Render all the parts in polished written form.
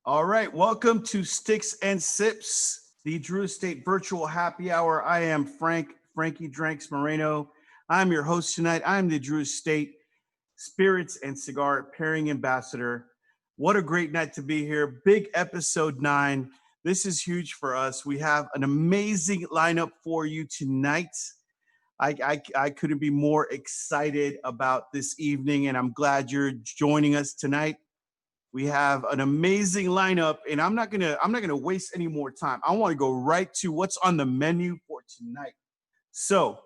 All right, welcome to Sticks and Sips, the Drew Estate Virtual Happy Hour. I am Frankie Dranks Moreno. I'm your host tonight. I'm the Drew Estate Spirits and Cigar Pairing Ambassador. What a great night to be here. Big episode 9. This is huge for us. We have an amazing lineup for you tonight. I couldn't be more excited about this evening, and I'm glad you're joining us tonight. We have an amazing lineup, and I'm not gonna waste any more time. I want to go right to what's on the menu for tonight. So,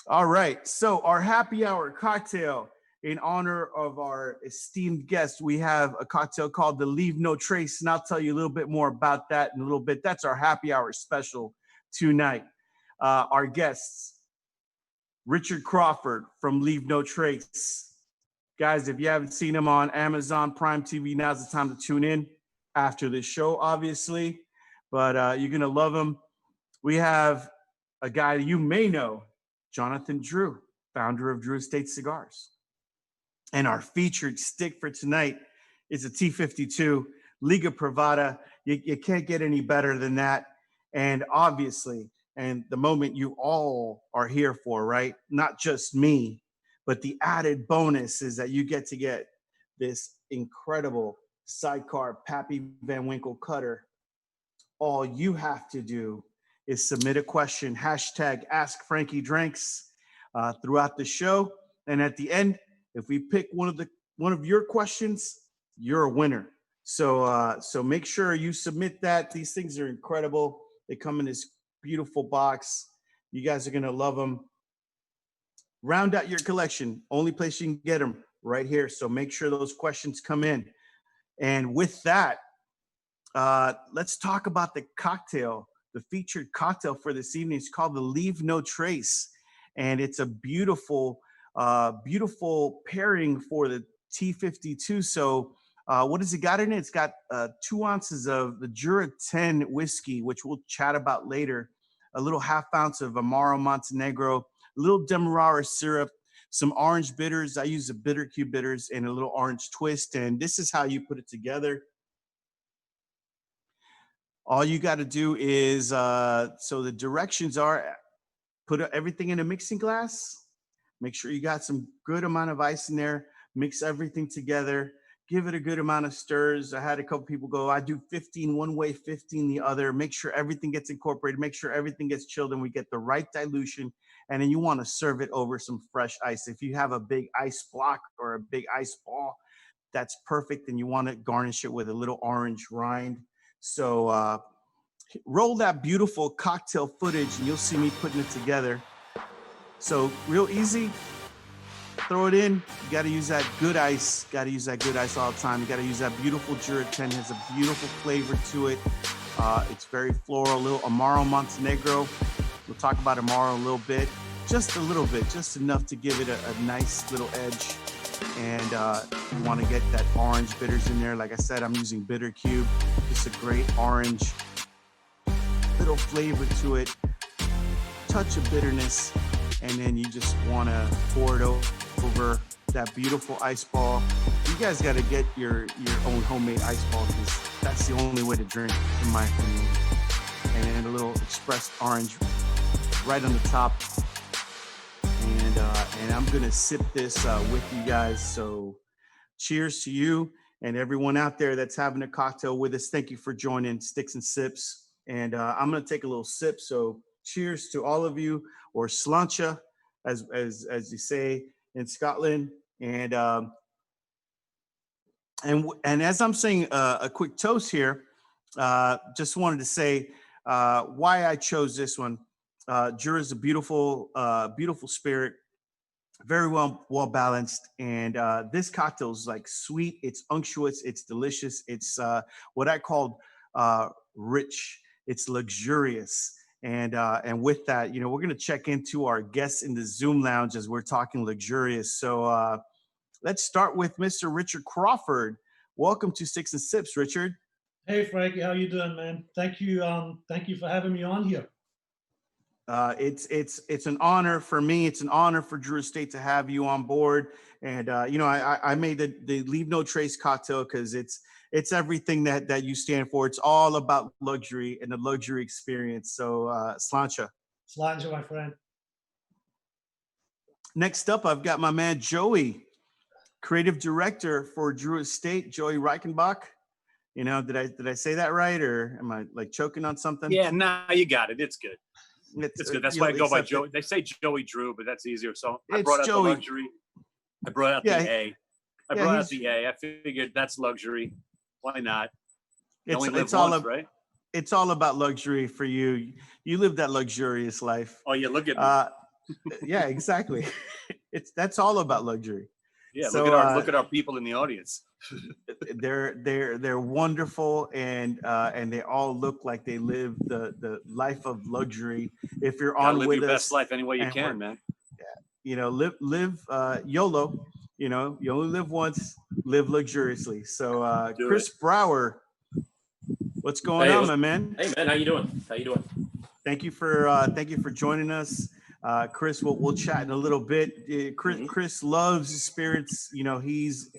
all right. So our happy hour cocktail in honor of our esteemed guest, we have a cocktail called the Leave No Trace, and I'll tell you a little bit more about that in a little bit. That's our happy hour special tonight. Our guests, Richard Crawford from Leave No Trace. Guys, if you haven't seen him on Amazon Prime TV, now's the time to tune in after this show, obviously. But you're going to love him. We have a guy you may know, Jonathan Drew, founder of Drew Estate Cigars. And our featured stick for tonight is a T52 Liga Privada. You can't get any better than that. And obviously, and the moment you all are here for, right? Not just me, but the added bonus is that you get to get this incredible sidecar Pappy Van Winkle cutter. All you have to do is submit a question, hashtag Ask Frankie Drinks throughout the show. And at the end, if we pick one of your questions, you're a winner. So make sure you submit that. These things are incredible. They come in this beautiful box. You guys are gonna love them. Round out your collection. Only place you can get them right here. So make sure those questions come in. And with that, let's talk about the cocktail. The featured cocktail for this evening is called the Leave No Trace, and it's a beautiful, beautiful pairing for the T52. So, what has it got in it? It's got 2 ounces of the Jura 10 whiskey, which we'll chat about later. A little half ounce of Amaro Montenegro, a little Demerara syrup, some orange bitters. I use the bitter cube bitters and a little orange twist. And this is how you put it together. All you got to do is, so the directions are put everything in a mixing glass. Make sure you got some good amount of ice in there. Mix everything together. Give it a good amount of stirs. I had a couple people go, I do 15 one way, 15 the other. Make sure everything gets incorporated. Make sure everything gets chilled and we get the right dilution. And then you want to serve it over some fresh ice. If you have a big ice block or a big ice ball, that's perfect. And you want to garnish it with a little orange rind. So roll that beautiful cocktail footage and you'll see me putting it together. So real easy. Throw it in. You got to use that good ice. Got to use that good ice all the time. You got to use that beautiful Jura 10. It has a beautiful flavor to it. It's very floral. A little Amaro Montenegro. We'll talk about Amaro a little bit. Just a little bit. Just enough to give it a nice little edge. And you want to get that orange bitters in there. Like I said, I'm using bitter cube. Just a great orange. Little flavor to it. Touch of bitterness. And then you just want to pour it over that beautiful ice ball. You guys got to get your own homemade ice ball because that's the only way to drink, in my opinion. And then a little expressed orange right on the top. And I'm going to sip this with you guys. So cheers to you and everyone out there that's having a cocktail with us. Thank you for joining Sticks and Sips. And I'm going to take a little sip. So cheers to all of you, or sláinte, as you say in Scotland. And as I'm saying a quick toast here, just wanted to say why I chose this one. Jura is a beautiful, beautiful spirit, very well balanced, and this cocktail is like sweet. It's unctuous. It's delicious. It's what I called rich. It's luxurious. And with that, we're going to check into our guests in the Zoom lounge as we're talking luxurious. So let's start with Mr. Richard Crawford. Welcome to Sticks and Sips, Richard. Hey, Frankie, how you doing, man? Thank you for having me on here. It's an honor for me. It's an honor for Drew Estate to have you on board. And I made the Leave No Trace cocktail because it's everything that you stand for. It's all about luxury and the luxury experience. So, Slancha. Slancha, my friend. Next up, I've got my man Joey, creative director for Drew Estate, Joey Reichenbach. You know, did I say that right, or am I like choking on something? Yeah, nah, you got it. It's good. It's good. That's why I go by Joey. They say Joey Drew, but that's easier. So I brought out Joey. The luxury. I brought out the A. I brought out the A. I figured that's luxury. Why not? You only live once, right? It's all about luxury for you. You live that luxurious life. Oh yeah, look at me. Yeah, exactly. That's all about luxury. Yeah, so, look at our people in the audience. They're wonderful, and they all look like they live the life of luxury. If you're on live with your us, best life any way you can, man. Yeah, you know, live YOLO. You know, you only live once. Live luxuriously. So, Chris Brower, what's going on, my man? Hey, man, how you doing? Thank you for joining us. Chris, we'll chat in a little bit. Chris loves spirits. You know, he's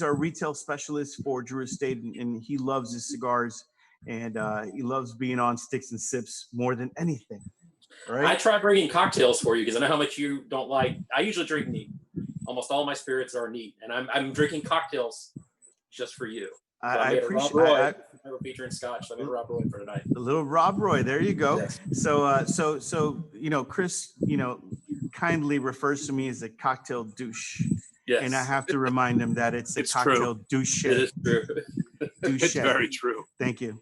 our retail specialist for Drew Estate, and he loves his cigars, and he loves being on Sticks and Sips more than anything. Right? I try bringing cocktails for you because I know how much you don't like. I usually drink neat. Almost all my spirits are neat, and I'm drinking cocktails just for you. So I appreciate Rob Roy. We're featuring Scotch. So I made Rob Roy for tonight. A little Rob Roy. There you go. Yes. So you know, Chris, you know, kindly refers to me as a cocktail douche. Yes. And I have to remind him that it's cocktail douche. It is true. It's very true. Thank you.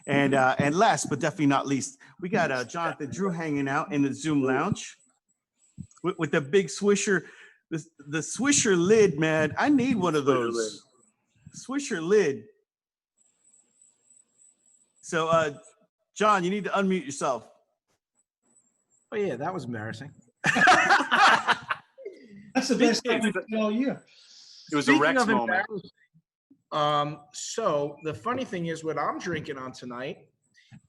And last but definitely not least, we got Jonathan Drew hanging out in the Zoom lounge with the big Swisher, the Swisher lid, man. I need one of those. Swisher lid. So, John, you need to unmute yourself. Oh yeah, that was embarrassing. That's the best thing all year. It was a Rex moment. So the funny thing is, what I'm drinking on tonight,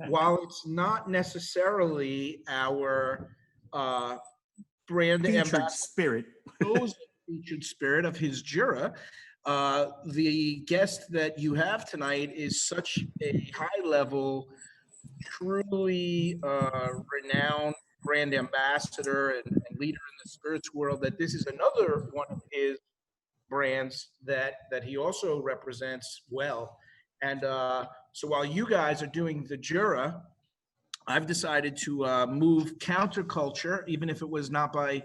while it's not necessarily our brand featured spirit, featured spirit of his Jura, the guest that you have tonight is such a high-level, truly renowned brand ambassador and leader in the spirits world that this is another one of his brands that he also represents well. And so while you guys are doing the Jura, I've decided to move counterculture, even if it was not by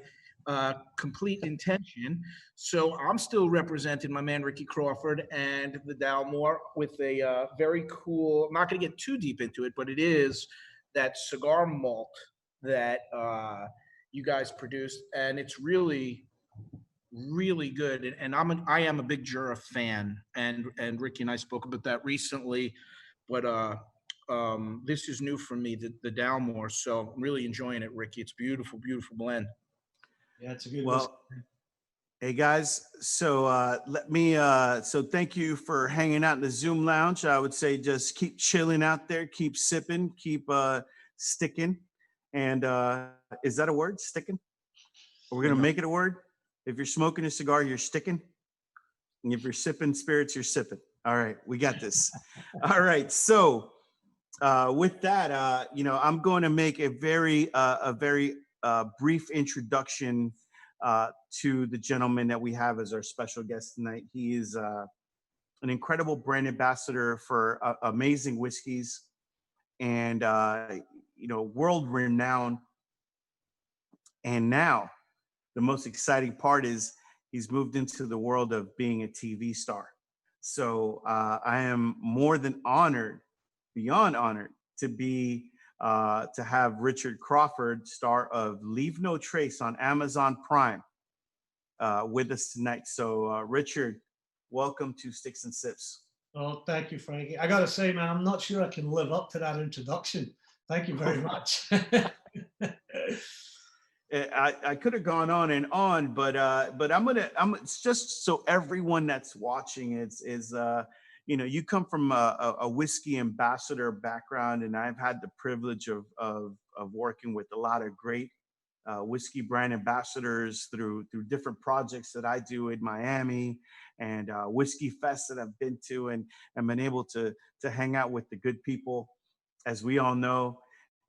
complete intention. So I'm still representing my man Ricky Crawford and the Dalmore with a very cool, I'm not going to get too deep into it, but it is that cigar malt that you guys produced, and it's really good. And I am a big Jura fan, and Ricky and I spoke about that recently, but this is new for me, the Dalmore. So I'm really enjoying it, Ricky. It's beautiful blend. Yeah, it's a good one. Hey guys, so so thank you for hanging out in the Zoom lounge. I would say just keep chilling out there, keep sipping, keep sticking. And is that a word, sticking? Are we gonna make it a word? If you're smoking a cigar, you're sticking. And if you're sipping spirits, you're sipping. All right, we got this. All right, so with that, you know, I'm going to make a very brief introduction to the gentleman that we have as our special guest tonight. He is an incredible brand ambassador for amazing whiskeys, and you know, world renowned. And now, the most exciting part is he's moved into the world of being a TV star. So I am more than honored, beyond honored, to be to have Richard Crawford, star of Leave No Trace on Amazon Prime, with us tonight. So Richard, welcome to Sticks and Sips. Oh, thank you, Frankie. I got to say, man, I'm not sure I can live up to that introduction. Thank you very much. I could have gone on and on, but it's just so everyone that's watching is you know, you come from a whiskey ambassador background, and I've had the privilege of working with a lot of great whiskey brand ambassadors through different projects that I do in Miami and whiskey fests that I've been to, and been able to hang out with the good people, as we all know.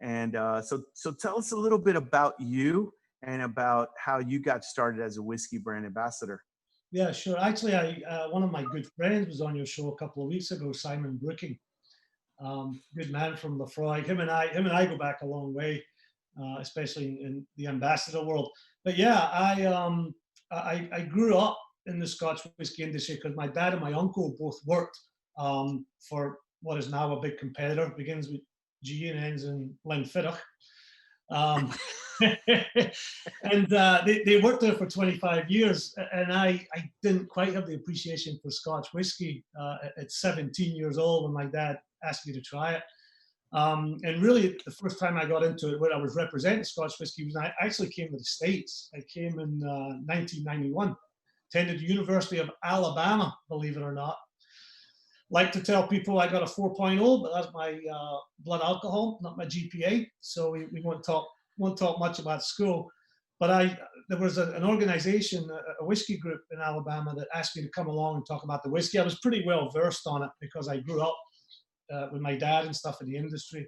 And so tell us a little bit about you and about how you got started as a whiskey brand ambassador. Yeah, sure. Actually, one of my good friends was on your show a couple of weeks ago, Simon Brooking. Good man from Lefroy. Him and I go back a long way, especially in the ambassador world. But yeah, I grew up in the Scotch whiskey industry because my dad and my uncle both worked for what is now a big competitor. Begins with G and ends in Glenfiddich. And they worked there for 25 years, and I didn't quite have the appreciation for Scotch whiskey at 17 years old when my dad asked me to try it. And really, the first time I got into it, where I was representing Scotch whiskey, was I actually came to the States. I came in 1991, attended the University of Alabama, believe it or not. Like to tell people I got a 4.0, but that's my blood alcohol, not my GPA. So we won't talk much about school. But there was an organization, a whiskey group in Alabama, that asked me to come along and talk about the whiskey. I was pretty well versed on it because I grew up with my dad and stuff in the industry.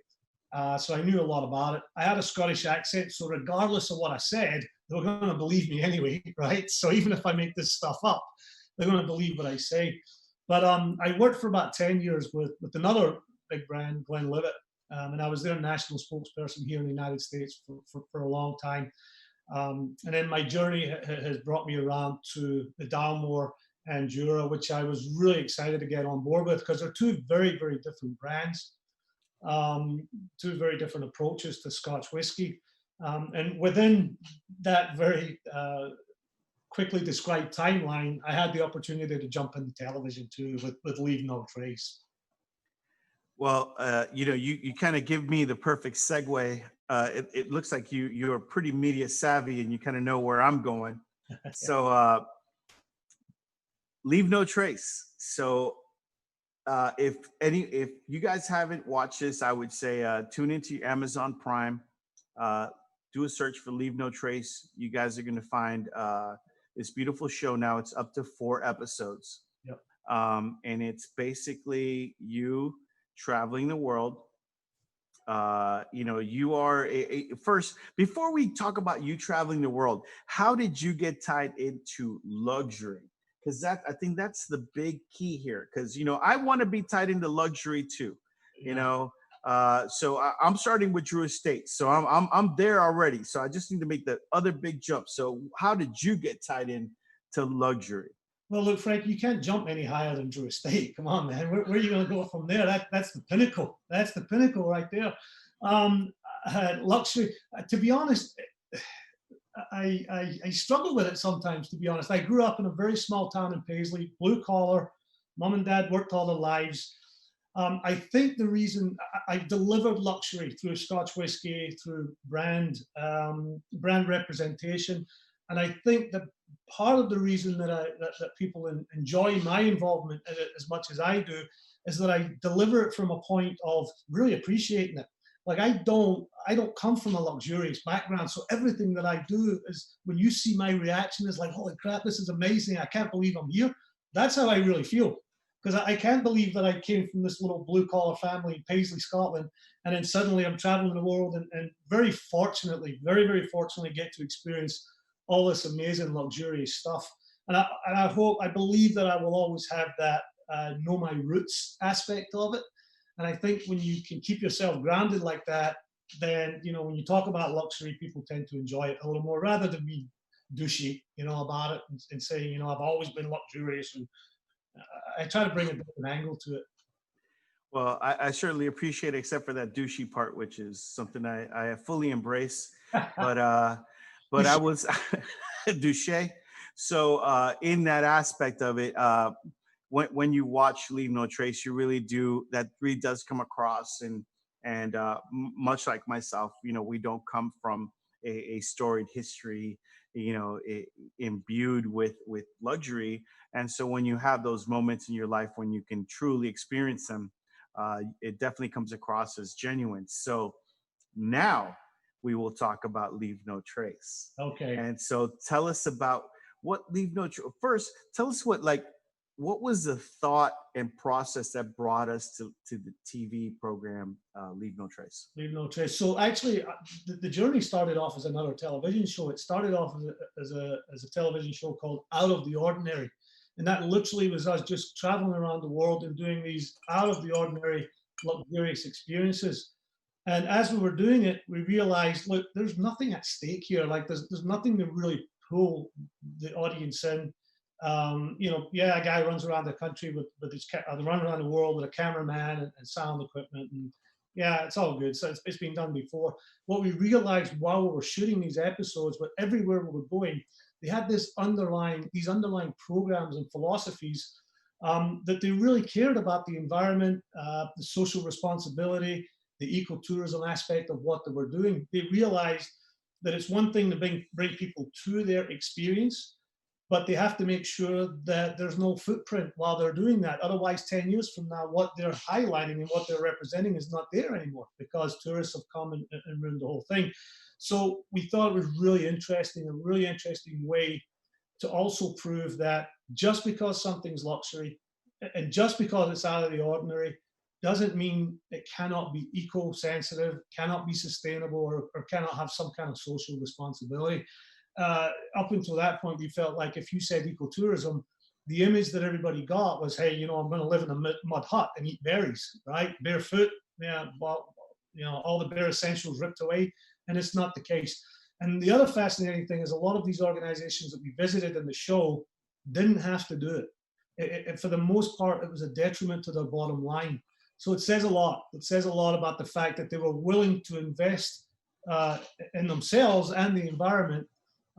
So I knew a lot about it. I had a Scottish accent, so regardless of what I said, they were going to believe me anyway, right? So even if I make this stuff up, they're going to believe what I say. But I worked for about 10 years with another big brand, Glenlivet, and I was their national spokesperson here in the United States for a long time. And then my journey has brought me around to the Dalmore and Jura, which I was really excited to get on board with, because they're two very, very different brands, two very different approaches to Scotch whiskey. And within that very quickly described timeline, I had the opportunity to jump into television too with Leave No Trace. Well, you kind of give me the perfect segue. It looks like you're pretty media savvy and you kind of know where I'm going. So Leave No Trace. So if you guys haven't watched this, I would say tune into your Amazon Prime. Do a search for Leave No Trace. You guys are going to find this beautiful show. Now it's up to 4 episodes. Yep. And it's basically you traveling the world. You are first, before we talk about you traveling the world, how did you get tied into luxury? Because I think that's the big key here. Because I want to be tied into luxury too. So I'm starting with Drew Estate. So I'm there already. So I just need to make the other big jump. So how did you get tied in to luxury? Well, look, Frank, you can't jump any higher than Drew Estate. Come on, man. Where are you going to go from there? That's the pinnacle. That's the pinnacle right there. Luxury. To be honest, I struggle with it sometimes. To be honest, I grew up in a very small town in Paisley, blue collar. Mom and dad worked all their lives. I think the reason I've delivered luxury through Scotch whiskey, through brand representation, and I think that part of the reason that people enjoy my involvement in it as much as I do is that I deliver it from a point of really appreciating it. Like I don't come from a luxurious background, so everything that I do is, when you see my reaction, is like, holy crap, this is amazing! I can't believe I'm here. That's how I really feel. Because I can't believe that I came from this little blue-collar family in Paisley, Scotland, and then suddenly I'm traveling the world and very fortunately, very, very fortunately get to experience all this amazing, luxurious stuff. And I believe that I will always have that know my roots aspect of it. And I think when you can keep yourself grounded like that, then, when you talk about luxury, people tend to enjoy it a little more, rather than be douchey, about it and saying, I've always been luxurious. And I try to bring a different angle to it. Well, I certainly appreciate it, except for that douchey part, which is something I fully embrace. But I was douche. So in that aspect of it, when you watch Leave No Trace, you really do, that really does come across. And much like myself, we don't come from a storied history, imbued with luxury. And so when you have those moments in your life when you can truly experience them, it definitely comes across as genuine. So now we will talk about Leave No Trace. Okay. And so tell us about what Leave No Trace. First, tell us what was the thought and process that brought us to the TV program Leave No Trace? Leave No Trace. So actually, the journey started off as another television show. It started off as a television show called Out of the Ordinary. And that literally was us just traveling around the world and doing these out of the ordinary, luxurious experiences. And as we were doing it, we realized, look, there's nothing at stake here. Like there's nothing to really pull the audience in. A guy runs around the country with his run around the world with a cameraman and sound equipment, and yeah, it's all good. So it's been done before. What we realized while we were shooting these episodes, but everywhere we were going, they had these underlying programs and philosophies that they really cared about the environment, the social responsibility, the ecotourism aspect of what they were doing. They realized that it's one thing to bring people to their experience, but they have to make sure that there's no footprint while they're doing that. Otherwise, 10 years from now, what they're highlighting and what they're representing is not there anymore because tourists have come and ruined the whole thing. So we thought it was a really interesting way to also prove that just because something's luxury and just because it's out of the ordinary doesn't mean it cannot be eco-sensitive, cannot be sustainable, or cannot have some kind of social responsibility. Up until that point, we felt like if you said ecotourism, the image that everybody got was, hey, I'm going to live in a mud hut and eat berries, right? Barefoot, yeah, well, all the bare essentials ripped away, and it's not the case. And the other fascinating thing is a lot of these organizations that we visited in the show didn't have to do it. For the most part, it was a detriment to their bottom line. So it says a lot. It says a lot about the fact that they were willing to invest in themselves and the environment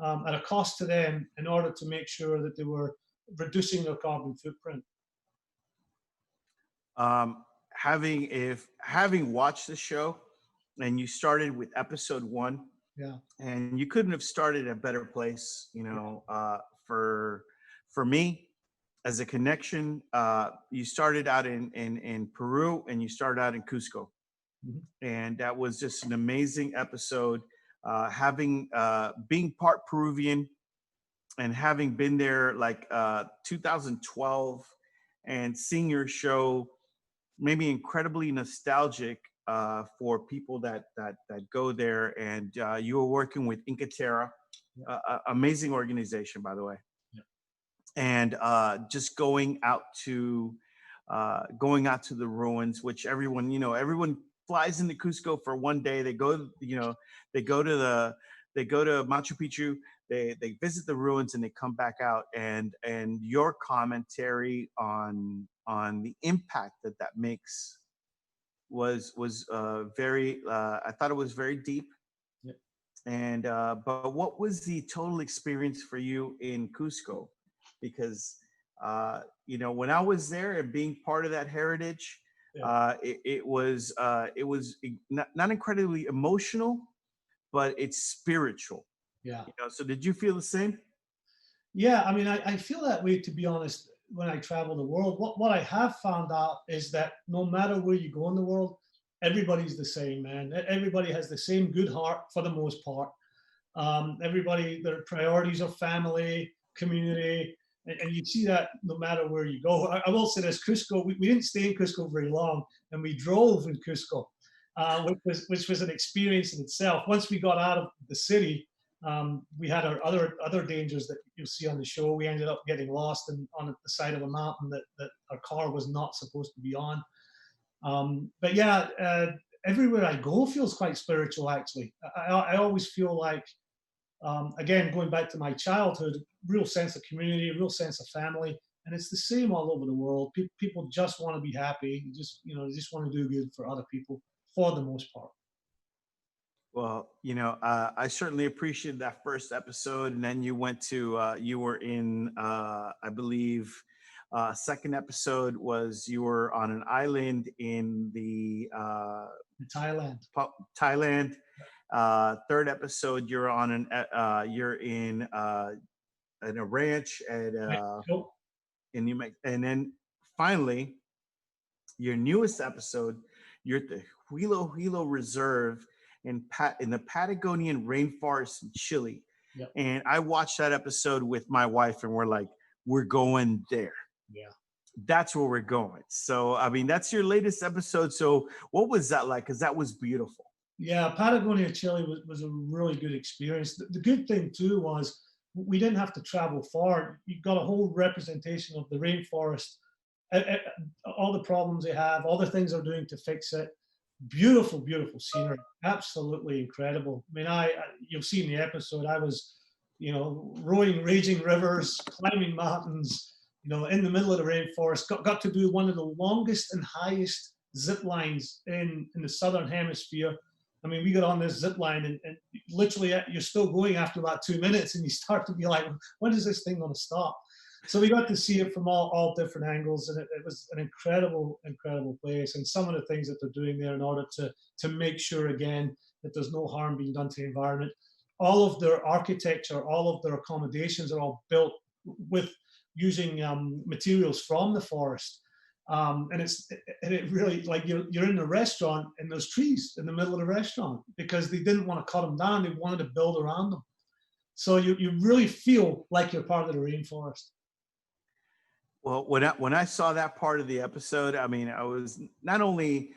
at a cost to them in order to make sure that they were reducing their carbon footprint. Having watched the show, and you started with episode 1, yeah, and you couldn't have started a better place, for me as a connection. You started out in Peru, and you started out in Cusco, and that was just an amazing episode. Being part Peruvian and having been there 2012 and seeing your show made me incredibly nostalgic for people that go there. And you were working with Inca Terra, amazing organization, by the way. Yeah. And just going out to the ruins, which everyone flies into Cusco for one day. They go to Machu Picchu. They visit the ruins and they come back out. And your commentary on the impact that makes was very. I thought it was very deep. Yep. And but what was the total experience for you in Cusco? Because when I was there and being part of that heritage. Yeah. It was not incredibly emotional, but it's spiritual. Yeah. So did you feel the same? Yeah, I mean, I feel that way, to be honest, when I travel the world. What I have found out is that no matter where you go in the world, everybody's the same, man. Everybody has the same good heart for the most part. Everybody, their priorities are family, community. And you see that no matter where you go. I will say this, Cusco, we didn't stay in Cusco very long, and we drove in Cusco, which was an experience in itself. Once we got out of the city, we had our other dangers that you'll see on the show. We ended up getting lost on the side of a mountain that our car was not supposed to be on. But yeah, everywhere I go feels quite spiritual, actually. I always feel like, again, going back to my childhood, real sense of community, real sense of family, and it's the same all over the world. People just want to be happy, just want to do good for other people for the most part. Well, I certainly appreciated that first episode, and then you went to you were in I believe second episode was you were on an island in Thailand. Thailand. Third episode, you're on you're in a ranch at in New Mexico, and then finally, your newest episode, you're at the Huilo Reserve, in the Patagonian rainforest in Chile. Yep. And I watched that episode with my wife, and we're like, we're going there. Yeah. That's where we're going. So, I mean, that's your latest episode. So what was that like? Because that was beautiful. Yeah, Patagonia, Chile was a really good experience. The good thing too was we didn't have to travel far. You got a whole representation of the rainforest, all the problems they have, all the things they're doing to fix it. Beautiful, beautiful scenery, absolutely incredible. I mean, you'll see in the episode, I was, rowing raging rivers, climbing mountains, in the middle of the rainforest. Got to do one of the longest and highest zip lines in the southern hemisphere. I mean, we got on this zip line and literally you're still going after about 2 minutes, and you start to be like, when is this thing going to stop? So we got to see it from all different angles, and it was an incredible, incredible place. And some of the things that they're doing there in order to make sure, again, that there's no harm being done to the environment. All of their architecture, all of their accommodations are all built with using materials from the forest. And it really, like, you're in a restaurant and there's trees in the middle of the restaurant because they didn't want to cut them down. They wanted to build around them. So you really feel like you're part of the rainforest. Well, when I saw that part of the episode, I mean, I was not only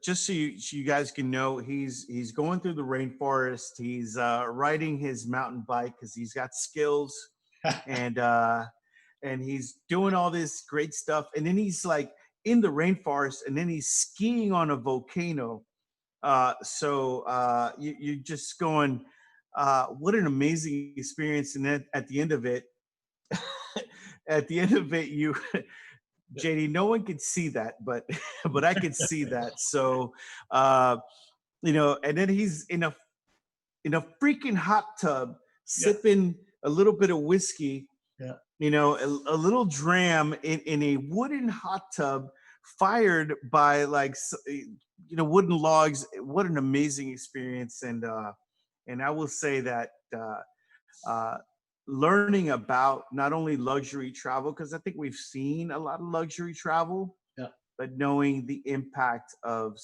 just so you guys can know, he's going through the rainforest. He's riding his mountain bike because he's got skills, and he's doing all this great stuff. And then he's like in the rainforest, and then he's skiing on a volcano. So you're just going, what an amazing experience. And then at the end of it, you, JD, no one could see that, but I could see that. So, and then he's in a freaking hot tub, sipping a little bit of whiskey, a little dram in a wooden hot tub fired by wooden logs. What an amazing experience. And I will say that, learning about not only luxury travel, because I think we've seen a lot of luxury travel, but knowing the impact of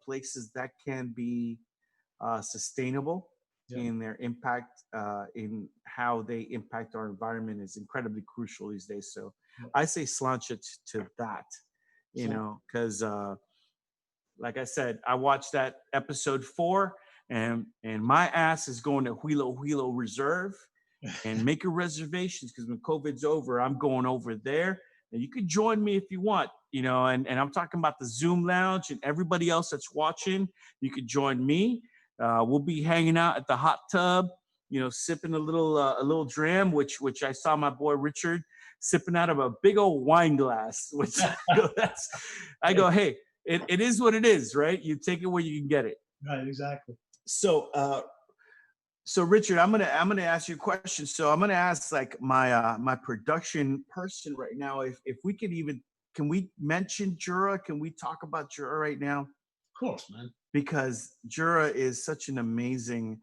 places that can be sustainable in their impact, in how they impact our environment is incredibly crucial these days. So I say slancha to that, because like I said, I watched that episode 4, and my ass is going to Huilo Reserve and make your reservations, because when COVID's over, I'm going over there. And you can join me if you want, and I'm talking about the Zoom lounge, and everybody else that's watching, you could join me. We'll be hanging out at the hot tub, sipping a little dram, which I saw my boy Richard sipping out of a big old wine glass, which I go, hey, it is what it is, right? You take it where you can get it. Right, exactly. So Richard, I'm gonna ask you a question. So I'm gonna ask like my production person right now, if we can we mention Jura? Can we talk about Jura right now? Of course, man. Because Jura is such an amazing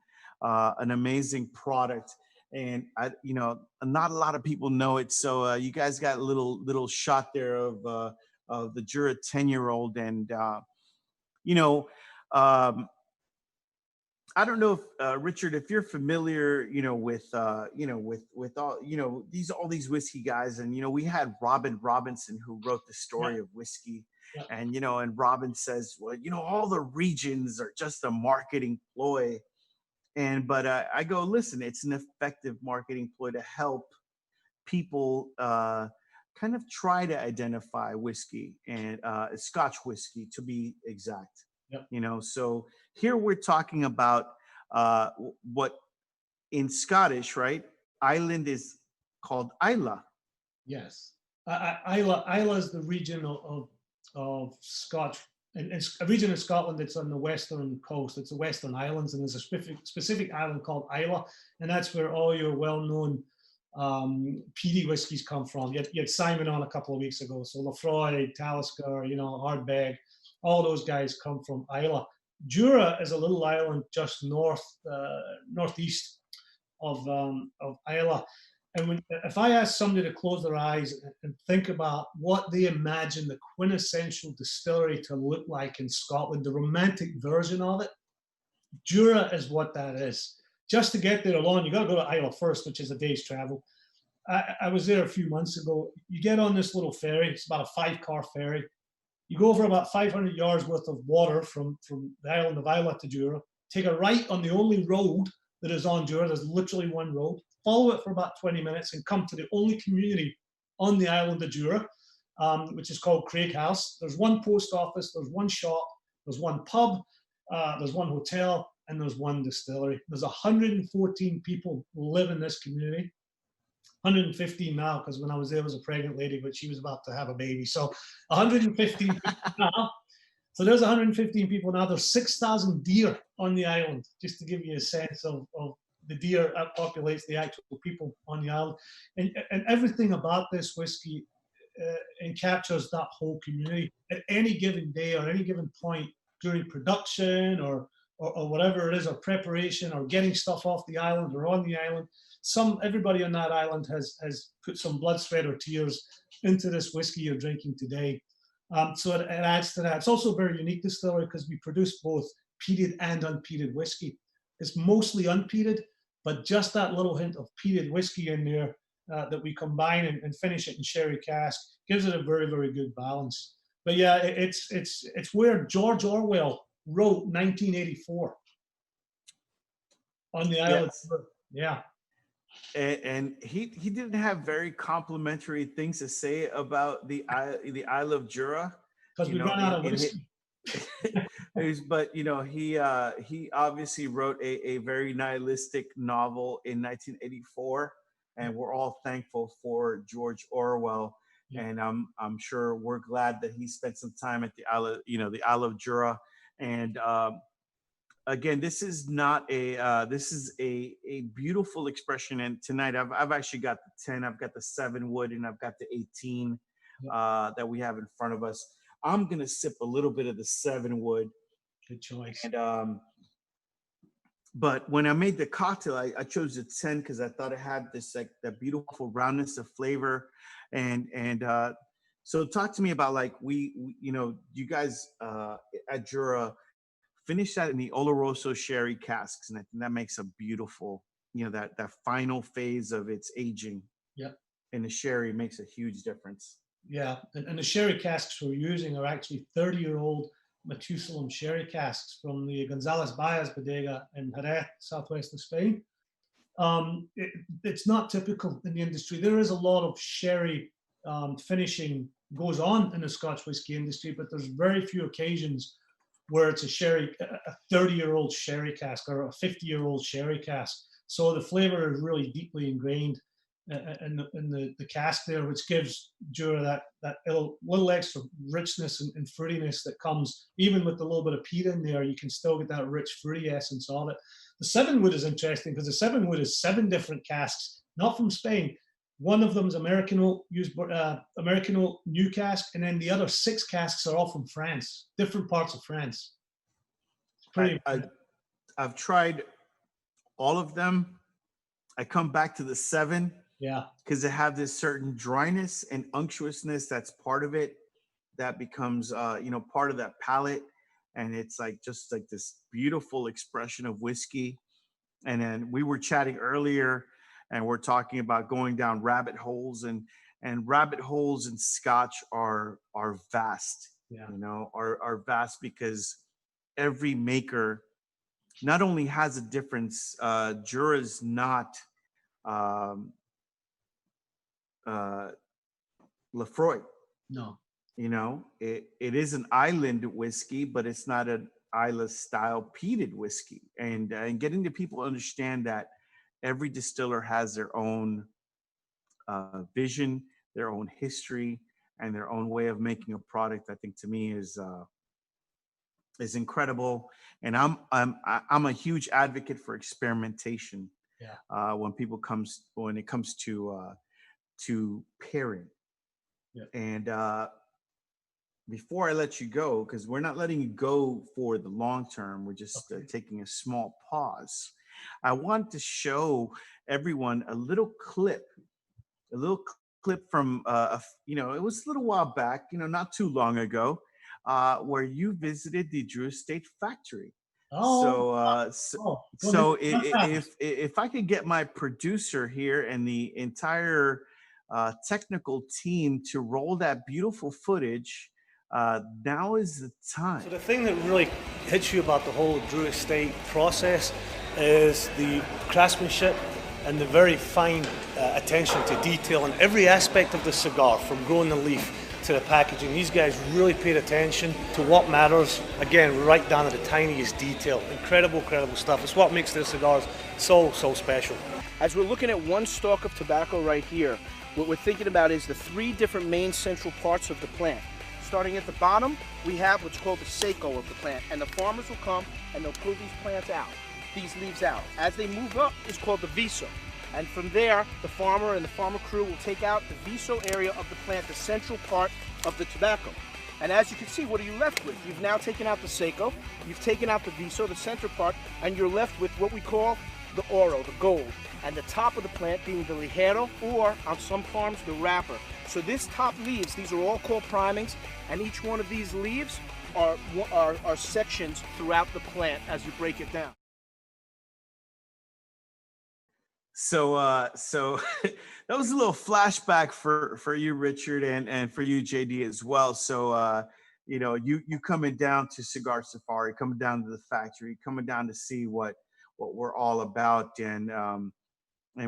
product, and not a lot of people know it. So you guys got a little shot there of the Jura 10-year-old, and I don't know if Richard, if you're familiar, with all these whiskey guys, and we had Robin Robinson, who wrote the story of whiskey, and and Robin says, well, all the regions are just a marketing ploy, but I go, listen, it's an effective marketing ploy to help people kind of try to identify whiskey, and Scotch whiskey to be exact. So here we're talking about what in Scottish, right? Island is called Islay. Yes. Islay is the region of Scotch, and it's a region of Scotland that's on the western coast. It's the Western Islands, and there's a specific island called Islay, and that's where all your well-known peaty whiskies come from. You had Simon on a couple of weeks ago, so Lafroy, Talisker, Ardbeg, all those guys come from Islay. Jura is a little island just northeast of Islay. And if I ask somebody to close their eyes and think about what they imagine the quintessential distillery to look like in Scotland, the romantic version of it, Jura is what that is. Just to get there alone, you got to go to Isla first, which is a day's travel. I was there a few months ago. You get on this little ferry. It's about a 5-car ferry. You go over about 500 yards worth of water from the island of Isla to Jura. Take a right on the only road that is on Jura. There's literally one road. Follow it for about 20 minutes and come to the only community on the island of Jura, which is called Craig House. There's one post office, there's one shop, there's one pub, there's one hotel, and there's one distillery. There's 114 people who live in this community. 115 now, because when I was there was a pregnant lady, but she was about to have a baby. So 115 people now. So there's 115 people now. There's 6,000 deer on the island, just to give you a sense of the deer that populates the actual people on the island. And everything about this whiskey encaptures that whole community. At any given day or any given point during production or whatever it is, or preparation or getting stuff off the island or on the island, everybody on that island has put some blood, sweat, or tears into this whiskey you're drinking today. So it adds to that. It's also a very unique distillery because we produce both peated and unpeated whiskey. It's mostly unpeated, but just that little hint of peated whiskey in there that we combine and finish it in sherry cask gives it a very, very good balance. But yeah, it's where George Orwell wrote 1984 on the island. Yes. Yeah. And he didn't have very complimentary things to say about the Isle of Jura, because we ran out of whiskey. But he obviously wrote a very nihilistic novel in 1984, and we're all thankful for George Orwell. Yeah. And I'm sure we're glad that he spent some time at the Isle of Jura. And again, this is not this is a beautiful expression. And tonight I've actually got the 10, I've got the 7 wood, and I've got the 18 that we have in front of us. I'm gonna sip a little bit of the 7 wood. Good choice. And but when I made the cocktail, I chose the 10 because I thought it had this like that beautiful roundness of flavor. And so talk to me about like you guys at Jura finish that in the Oloroso sherry casks, and I think that makes a beautiful, that final phase of its aging. Yeah. And the sherry makes a huge difference. Yeah, and the sherry casks we're using are actually 30-year-old Matusalem sherry casks from the Gonzalez Baez bodega in Jerez, southwest of Spain. It's not typical in the industry. There is a lot of sherry finishing goes on in the Scotch whiskey industry, but there's very few occasions where it's a 30-year-old sherry cask or a 50-year-old sherry cask. So the flavor is really deeply ingrained in the cask there, which gives Jura that little extra richness and fruitiness that comes, even with a little bit of peat in there, you can still get that rich fruity essence of it. The 7 wood is interesting because the 7 wood is 7 different casks, not from Spain. One of them is Americano new cask, and then the other 6 casks are all from France, different parts of France. It's pretty. I've tried all of them. I come back to the 7. Yeah. Because they have this certain dryness and unctuousness that's part of it that becomes, part of that palate. And it's like just like this beautiful expression of whiskey. And then we were chatting earlier, and we're talking about going down rabbit holes, and rabbit holes in Scotch are vast. Yeah. Are vast because every maker not only has a difference. Jura's not Lefroy. No. It is an island whiskey, but it's not an Isla style peated whiskey. And getting the people to understand that every distiller has their own vision, their own history, and their own way of making a product, I think to me is incredible. And I'm a huge advocate for experimentation. Yeah. When it comes to pairing. Yeah. And before I let you go, because we're not letting you go for the long term, we're just taking a small pause. I want to show everyone a little clip from it was a little while back, not too long ago, where you visited the Drew Estate factory. Oh, So if I could get my producer here and the entire technical team to roll that beautiful footage, now is the time. So the thing that really hits you about the whole Drew Estate process is the craftsmanship and the very fine attention to detail in every aspect of the cigar, from growing the leaf to the packaging. These guys really paid attention to what matters, again, right down to the tiniest detail. Incredible stuff. It's what makes their cigars so special. As we're looking at one stalk of tobacco right here, what we're thinking about is the 3 different main central parts of the plant. Starting at the bottom, we have what's called the saco of the plant, and the farmers will come and they'll pull these leaves out. As they move up, it's called the viso. And from there, the farmer and the farmer crew will take out the viso area of the plant, the central part of the tobacco. And as you can see, what are you left with? You've now taken out the saco, you've taken out the viso, the center part, and you're left with what we call the oro, the gold. And the top of the plant being the ligero, or on some farms, the wrapper. So this top leaves, these are all called primings, and each one of these leaves are sections throughout the plant as you break it down. So that was a little flashback for you, Richard, and for you, JD, as well. So you coming down to Cigar Safari, coming down to the factory, coming down to see what we're all about, and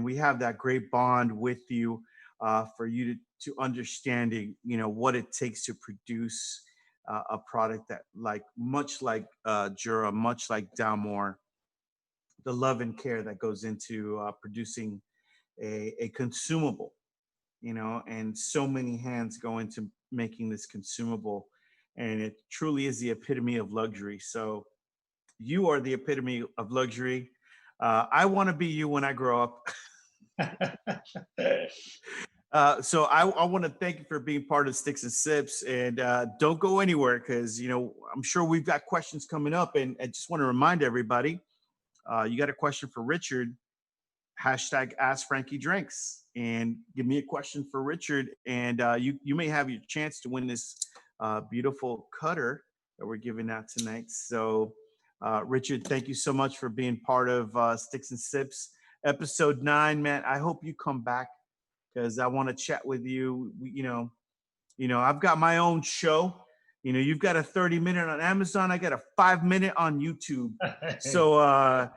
we have that great bond with you for you to understanding what it takes to produce a product that much like Jura, much like Dalmore, the love and care that goes into producing a consumable, and so many hands go into making this consumable, and it truly is the epitome of luxury. So you are the epitome of luxury. I want to be you when I grow up. So I want to thank you for being part of Sticks and Sips, and don't go anywhere, because I'm sure we've got questions coming up, and I just want to remind everybody, you got a question for Richard, hashtag Ask Frankie Drinks, and give me a question for Richard, and you may have your chance to win this beautiful cutter that we're giving out tonight. So Richard, thank you so much for being part of Sticks and Sips episode 9, man. I hope you come back, because I want to chat with you. I've got my own show. You've got a 30-minute on Amazon. I got a 5-minute on YouTube. So,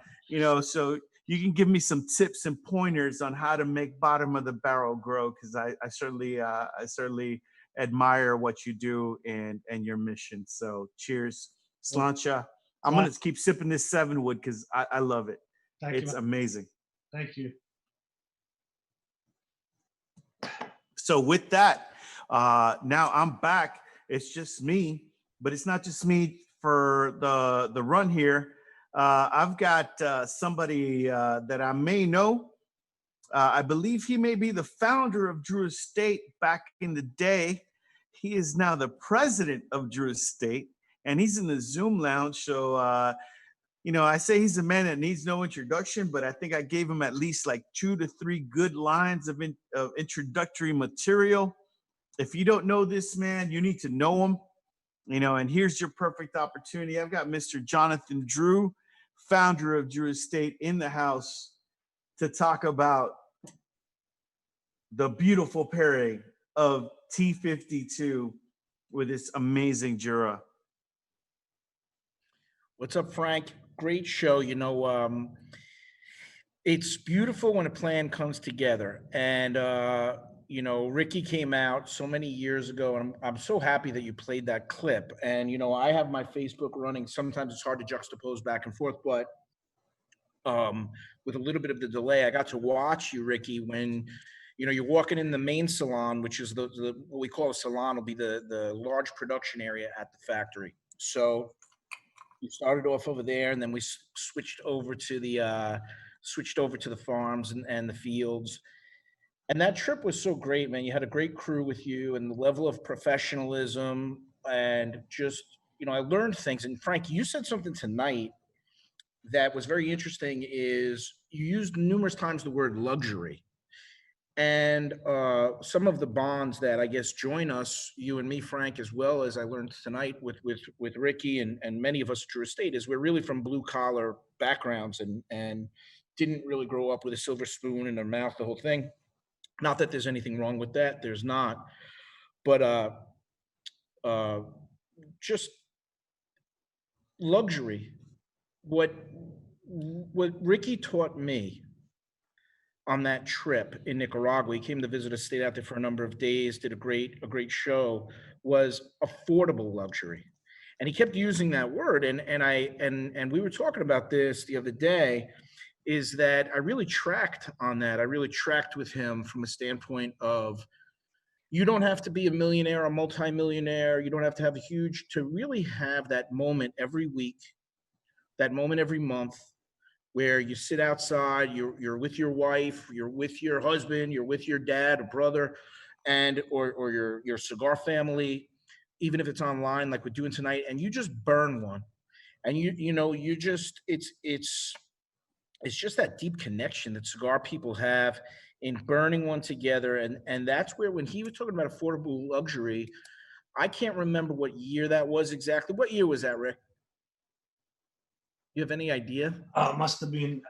so you can give me some tips and pointers on how to make bottom of the barrel grow, because I certainly admire what you do and your mission. So cheers, Slancha. I'm going to keep sipping this 7-wood because I love it. It's amazing. Thank you. So with that, now I'm back. It's just me, but it's not just me for the run here. I've got somebody that I may know. I believe he may be the founder of Drew Estate back in the day. He is now the president of Drew Estate, and he's in the Zoom lounge. So, I say he's a man that needs no introduction, but I think I gave him at least like 2 to 3 good lines of introductory material. If you don't know this man, you need to know him, and here's your perfect opportunity. I've got Mr. Jonathan Drew, founder of Drew Estate, in the house to talk about the beautiful pairing of T52 with this amazing Jura. What's up, Frank? Great show. It's beautiful when a plan comes together. And, Ricky came out so many years ago, and I'm so happy that you played that clip. And, I have my Facebook running. Sometimes it's hard to juxtapose back and forth, but with a little bit of the delay, I got to watch you, Ricky, when you're walking in the main salon, which is the what we call a salon, will be the large production area at the factory. So we started off over there, and then we switched over to the farms and the fields. And that trip was so great, man. You had a great crew with you, and the level of professionalism, and just, I learned things. And Frank, you said something tonight that was very interesting, is you used numerous times the word luxury. And some of the bonds that I guess join us, you and me, Frank, as well as I learned tonight with Ricky and many of us at Drew Estate, is we're really from blue collar backgrounds and didn't really grow up with a silver spoon in our mouth, the whole thing. Not that there's anything wrong with that, there's not. But just luxury. What Ricky taught me on that trip in Nicaragua, he came to visit us, stayed out there for a number of days, did a great show, was affordable luxury. And he kept using that word. And we were talking about this the other day, is that I really tracked on that. I really tracked with him from a standpoint of, you don't have to be a millionaire, a multimillionaire. You don't have to have a huge, to really have that moment every week, that moment every month, where you sit outside, you're with your wife, you're with your husband, you're with your dad or brother, and or your cigar family, even if it's online like we're doing tonight, and you just burn one, and you just it's just that deep connection that cigar people have in burning one together, and that's where, when he was talking about affordable luxury, I can't remember what year that was exactly. What year was that, Rick? You have any idea? Must have been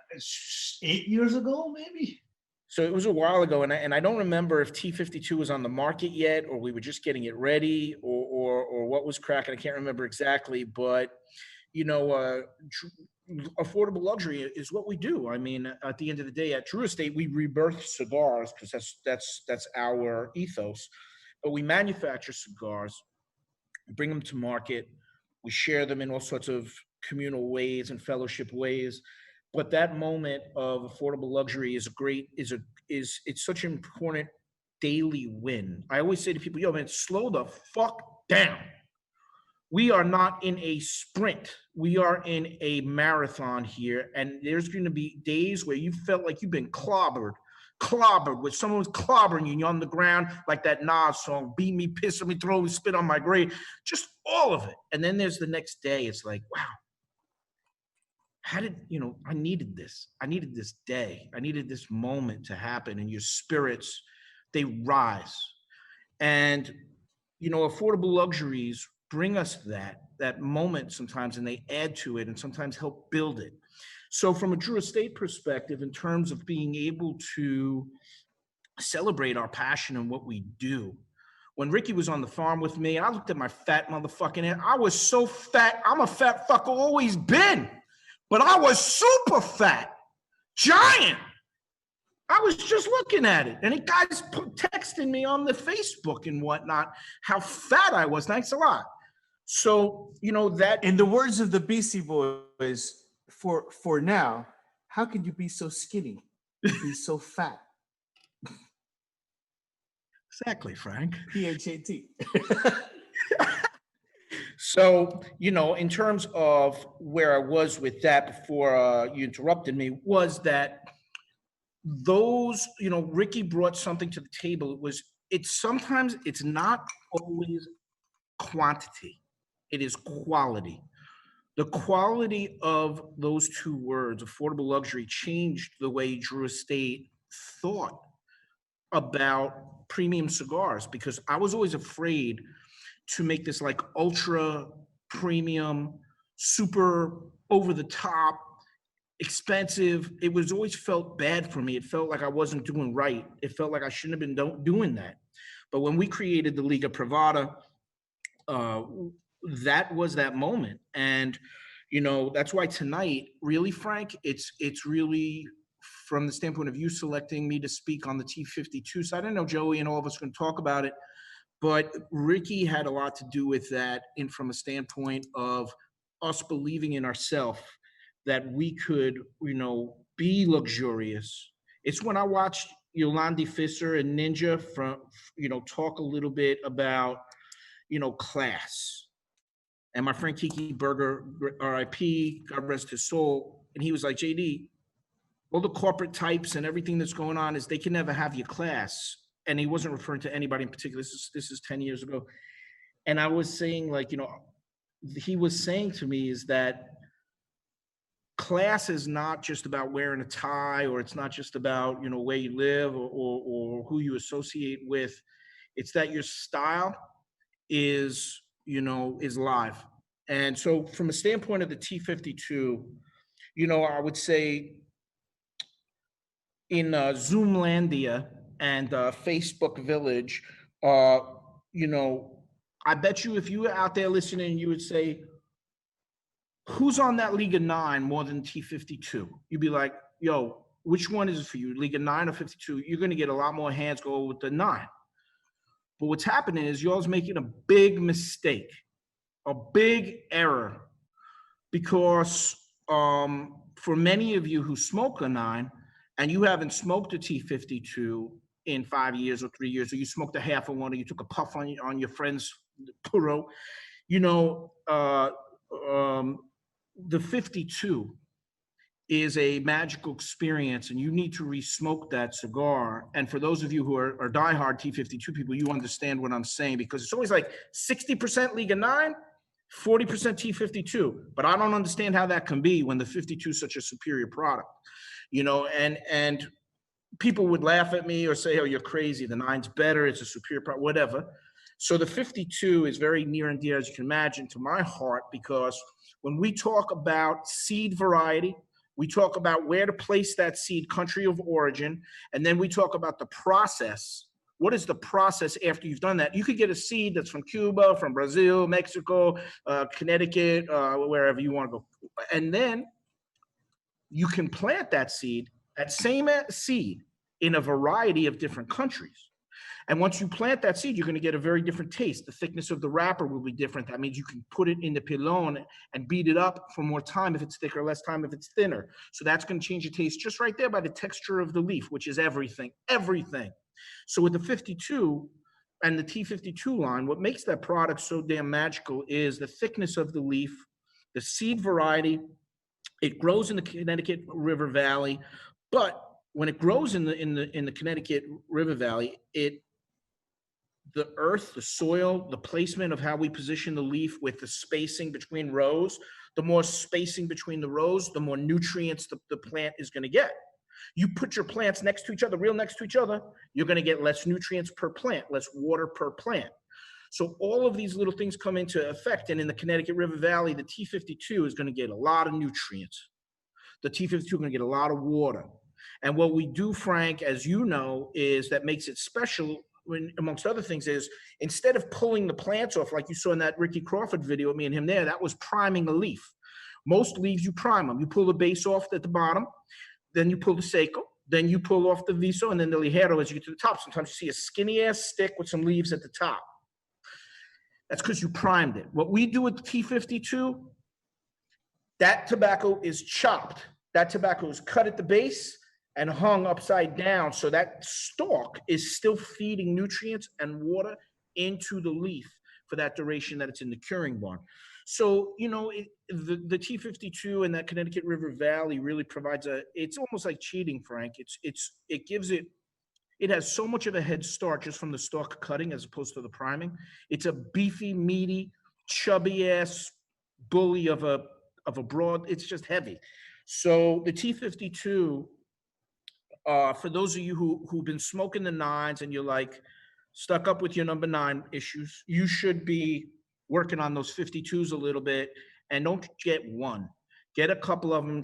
8 years ago, maybe. So it was a while ago, and I don't remember if T52 was on the market yet, or we were just getting it ready, or what was cracking. I can't remember exactly, but affordable luxury is what we do. I mean, at the end of the day, at Drew Estate, we rebirth cigars because that's our ethos. But we manufacture cigars, bring them to market, we share them in all sorts of communal ways and fellowship ways. But that moment of affordable luxury is it's such an important daily win. I always say to people, yo, man, slow the fuck down. We are not in a sprint. We are in a marathon here. And there's going to be days where you felt like you've been clobbered, where someone's clobbering you and you're on the ground, like that Nas song, beat me, piss on me, throw me, spit on my grave, just all of it. And then there's the next day. It's like, wow, I needed this. I needed this day. I needed this moment to happen, and your spirits, they rise. And, affordable luxuries bring us that moment sometimes, and they add to it and sometimes help build it. So from a Drew Estate perspective, in terms of being able to celebrate our passion and what we do, when Ricky was on the farm with me, I looked at my fat motherfucking head. I was so fat. I'm a fat fucker, always been. But I was super fat, giant. I was just looking at it. And guys texting me on the Facebook and whatnot, how fat I was. Thanks a lot. So, that. In the words of the Beastie Boys, for now, how could you be so skinny? Be so fat? Exactly, Frank. PHAT. So, in terms of where I was with that before you interrupted me, was that those, Ricky brought something to the table. Sometimes it's not always quantity, it is quality. The quality of those two words, affordable luxury, changed the way Drew Estate thought about premium cigars, because I was always afraid to make this like ultra premium, super over the top, expensive. It was always felt bad for me. It felt like I wasn't doing right. It felt like I shouldn't have been doing that. But when we created the Liga Privada, that was that moment. And, that's why tonight, really, Frank, it's really from the standpoint of you selecting me to speak on the T52 side. I know Joey and all of us are going to talk about it, but Ricky had a lot to do with that, and from a standpoint of us believing in ourselves that we could, be luxurious. It's when I watched Yolandi Fisser and Ninja talk a little bit about, class. And my friend Kiki Berger, RIP, God rest his soul, and he was like, JD, all the corporate types and everything that's going on is they can never have your class. And he wasn't referring to anybody in particular. This is 10 years ago. And I was saying, he was saying to me is that class is not just about wearing a tie, or it's not just about, where you live, or who you associate with. It's that your style is live. And so from a standpoint of the T52, I would say in Zoomlandia and Facebook Village, I bet you if you were out there listening, you would say, who's on that Liga 9 more than T52? You'd be like, yo, which one is it for you, Liga 9 or 52? You're going to get a lot more hands go with the 9. But what's happening is y'all's making a big mistake, a big error, because for many of you who smoke a 9 and you haven't smoked a T52 in 5 years or 3 years, or you smoked a half of one, or you took a puff on your friend's puro, the 52 is a magical experience, and you need to re-smoke that cigar. And for those of you who are diehard T52 people, you understand what I'm saying, because it's always like 60% Liga 9, 40% T52. But I don't understand how that can be when the 52 is such a superior product, and people would laugh at me or say, oh, you're crazy. The 9's better. It's a superior product, whatever. So the 52 is very near and dear, as you can imagine, to my heart, because when we talk about seed variety, we talk about where to place that seed, country of origin, and then we talk about the process. What is the process after you've done that? You could get a seed that's from Cuba, from Brazil, Mexico, Connecticut, wherever you want to go. And then you can plant that seed, in a variety of different countries. And once you plant that seed, you're going to get a very different taste. The thickness of the wrapper will be different. That means you can put it in the pilon and beat it up for more time if it's thicker, less time if it's thinner. So that's going to change the taste just right there by the texture of the leaf, which is everything. So with the 52 and the T52 line, what makes that product so damn magical is the thickness of the leaf, the seed variety. It grows in the Connecticut River Valley, but when it grows in the Connecticut River Valley, the earth, the soil, the placement of how we position the leaf with the spacing between rows, the more spacing between the rows, the more nutrients the plant is going to get. You put your plants next to each other, real next to each other, you're going to get less nutrients per plant, less water per plant. So all of these little things come into effect. And in the Connecticut River Valley, the T52 is going to get a lot of nutrients. The T52 is going to get a lot of water. And what we do, Frank, as you know, is that makes it special, amongst other things, is instead of pulling the plants off, like you saw in that Ricky Crawford video with me and him there, that was priming a leaf. Most leaves, you prime them. You pull the base off at the bottom, then you pull the seco, then you pull off the viso, and then the ligero as you get to the top. Sometimes you see a skinny-ass stick with some leaves at the top. That's because you primed it. What we do with the T52, that tobacco is chopped. That tobacco is cut at the base and hung upside down, so that stalk is still feeding nutrients and water into the leaf for that duration that it's in the curing barn. So, the T52 and that Connecticut River Valley really provides it's almost like cheating, Frank. It has so much of a head start just from the stalk cutting as opposed to the priming. It's a beefy, meaty, chubby ass bully of a broad. It's just heavy. So the T52, for those of you who've been smoking the 9s and you're like stuck up with your number 9 issues, you should be working on those 52s a little bit, and don't get one. Get a couple of them,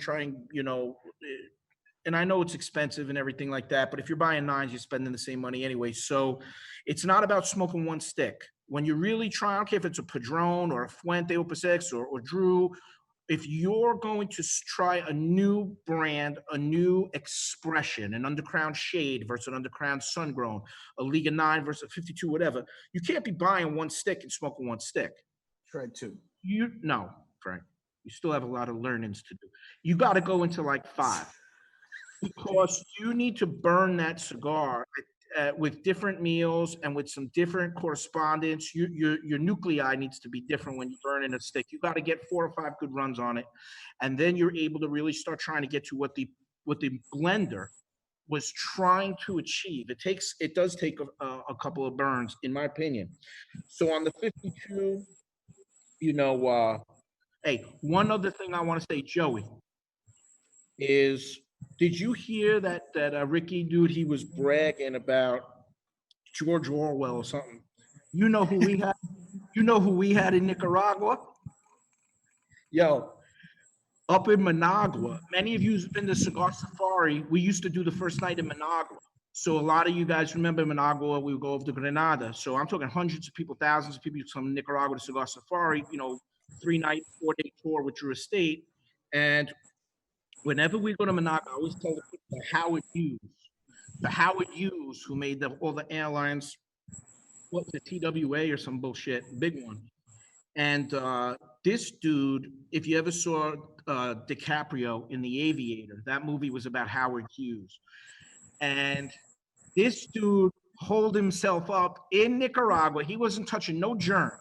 and I know it's expensive and everything like that, but if you're buying 9s, you're spending the same money anyway. So it's not about smoking one stick. When you really try, I don't care if it's a Padron or a Fuente Opus X or Drew, if you're going to try a new brand, a new expression, an undercrown shade versus an undercrown sun-grown, a Liga 9 versus a 52, whatever, you can't be buying one stick and smoking one stick. Try two. No, Frank. You still have a lot of learnings to do. You got to go into like 5. Because you need to burn that cigar with different meals and with some different correspondence. Your nuclei needs to be different when you burn in a stick. You got to get 4 or 5 good runs on it, and then you're able to really start trying to get to what the blender was trying to achieve. It does take a couple of burns, in my opinion. So on the 52, hey, one other thing I want to say, Joey. is, did you hear that Ricky dude, he was bragging about George Orwell or something? You know who we had? You know who we had in Nicaragua? Yo, up in Managua. Many of you have been to Cigar Safari. We used to do the first night in Managua. So a lot of you guys remember Managua, we would go over to Granada. So I'm talking hundreds of people, thousands of people from Nicaragua to Cigar Safari, 3-night, 4-day tour with Drew Estate. And whenever we go to Managua, I always tell the people the Howard Hughes, who made all the airlines, what's the TWA or some bullshit, big one. And this dude, if you ever saw DiCaprio in The Aviator, that movie was about Howard Hughes. And this dude holed himself up in Nicaragua. He wasn't touching no germs.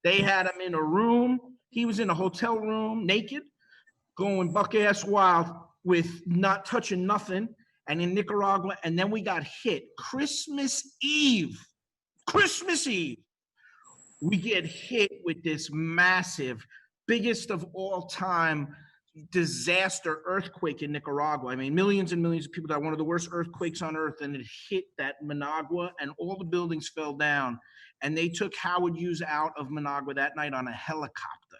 They had him in a room. He was in a hotel room, naked, going buck-ass wild with not touching nothing. And in Nicaragua, and then we got hit Christmas Eve, we get hit with this massive, biggest of all time disaster earthquake in Nicaragua. I mean, millions and millions of people died, one of the worst earthquakes on earth, and it hit that Managua, and all the buildings fell down. And they took Howard Hughes out of Managua that night on a helicopter.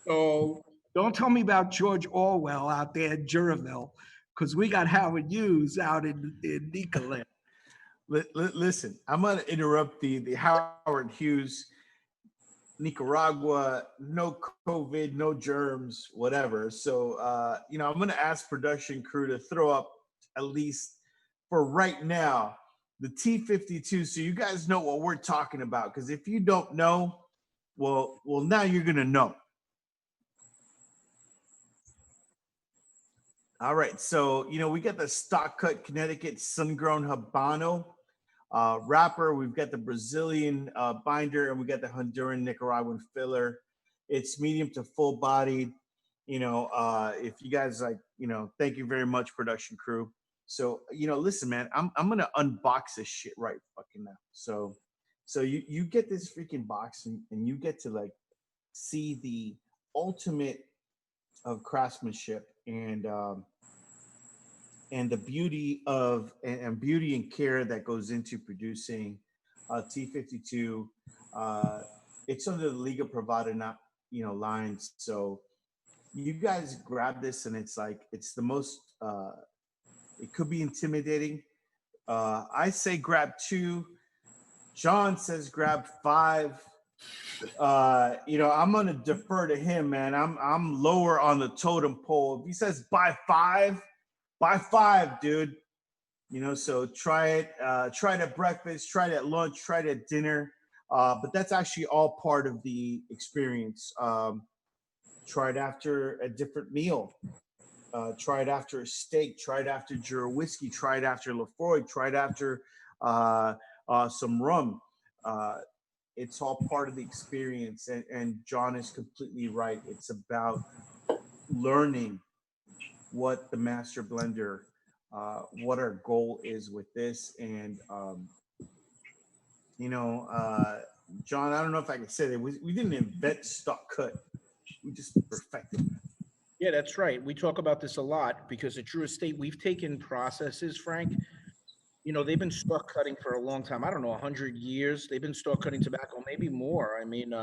So don't tell me about George Orwell out there in Juraville, because we got Howard Hughes out in Nicaragua. Listen, I'm going to interrupt the Howard Hughes, Nicaragua, no COVID, no germs, whatever. So, I'm going to ask production crew to throw up, at least for right now, the T52, so you guys know what we're talking about. Because if you don't know, well, now you're going to know. All right, so, we got the stock cut Connecticut sun-grown Habano wrapper. We've got the Brazilian binder, and we got the Honduran Nicaraguan filler. It's medium to full bodied. If you guys thank you very much, production crew. So, listen, man, I'm gonna unbox this shit right fucking now. So you get this freaking box and you get to see the ultimate of craftsmanship and the beauty of beauty and care that goes into producing T52. It's under the Liga Privada, lines. So you guys grab this, and it's the most. It could be intimidating. I say grab 2. John says grab 5. I'm gonna defer to him, man. I'm lower on the totem pole. If he says buy 5. Buy 5, dude. So try it. Try it at breakfast. Try it at lunch. Try it at dinner. But that's actually all part of the experience. Try it after a different meal. Try it after a steak. Try it after Jura whiskey. Try it after Lafroy. Try it after some rum. It's all part of the experience. And John is completely right. It's about learning what the master blender, what our goal is with this. And, John, I don't know if I can say that we didn't invent stock cut. We just perfected it. Yeah, that's right. We talk about this a lot because at Drew Estate, we've taken processes, Frank. They've been stock cutting for a long time. I don't know, 100 years. They've been stock cutting tobacco, maybe more. I mean,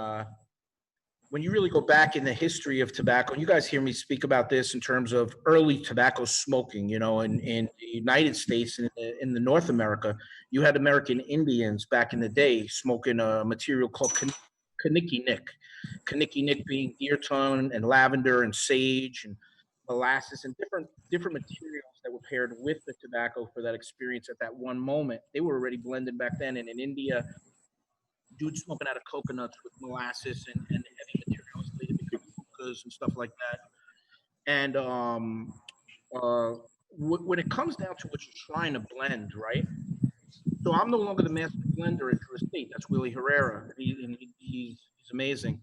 when you really go back in the history of tobacco, and you guys hear me speak about this in terms of early tobacco smoking, in the United States, in the North America, you had American Indians back in the day smoking a material called Kaniki Nick. Kaniki Nick being deer tongue and lavender and sage and molasses and different materials that were paired with the tobacco for that experience at that one moment. They were already blended back then. And in India, dudes smoking out of coconuts with molasses and heavy materials later become hookahs and stuff like that. And when it comes down to what you're trying to blend, right? So I'm no longer the master blender at Drew Estate. That's Willie Herrera. He's amazing.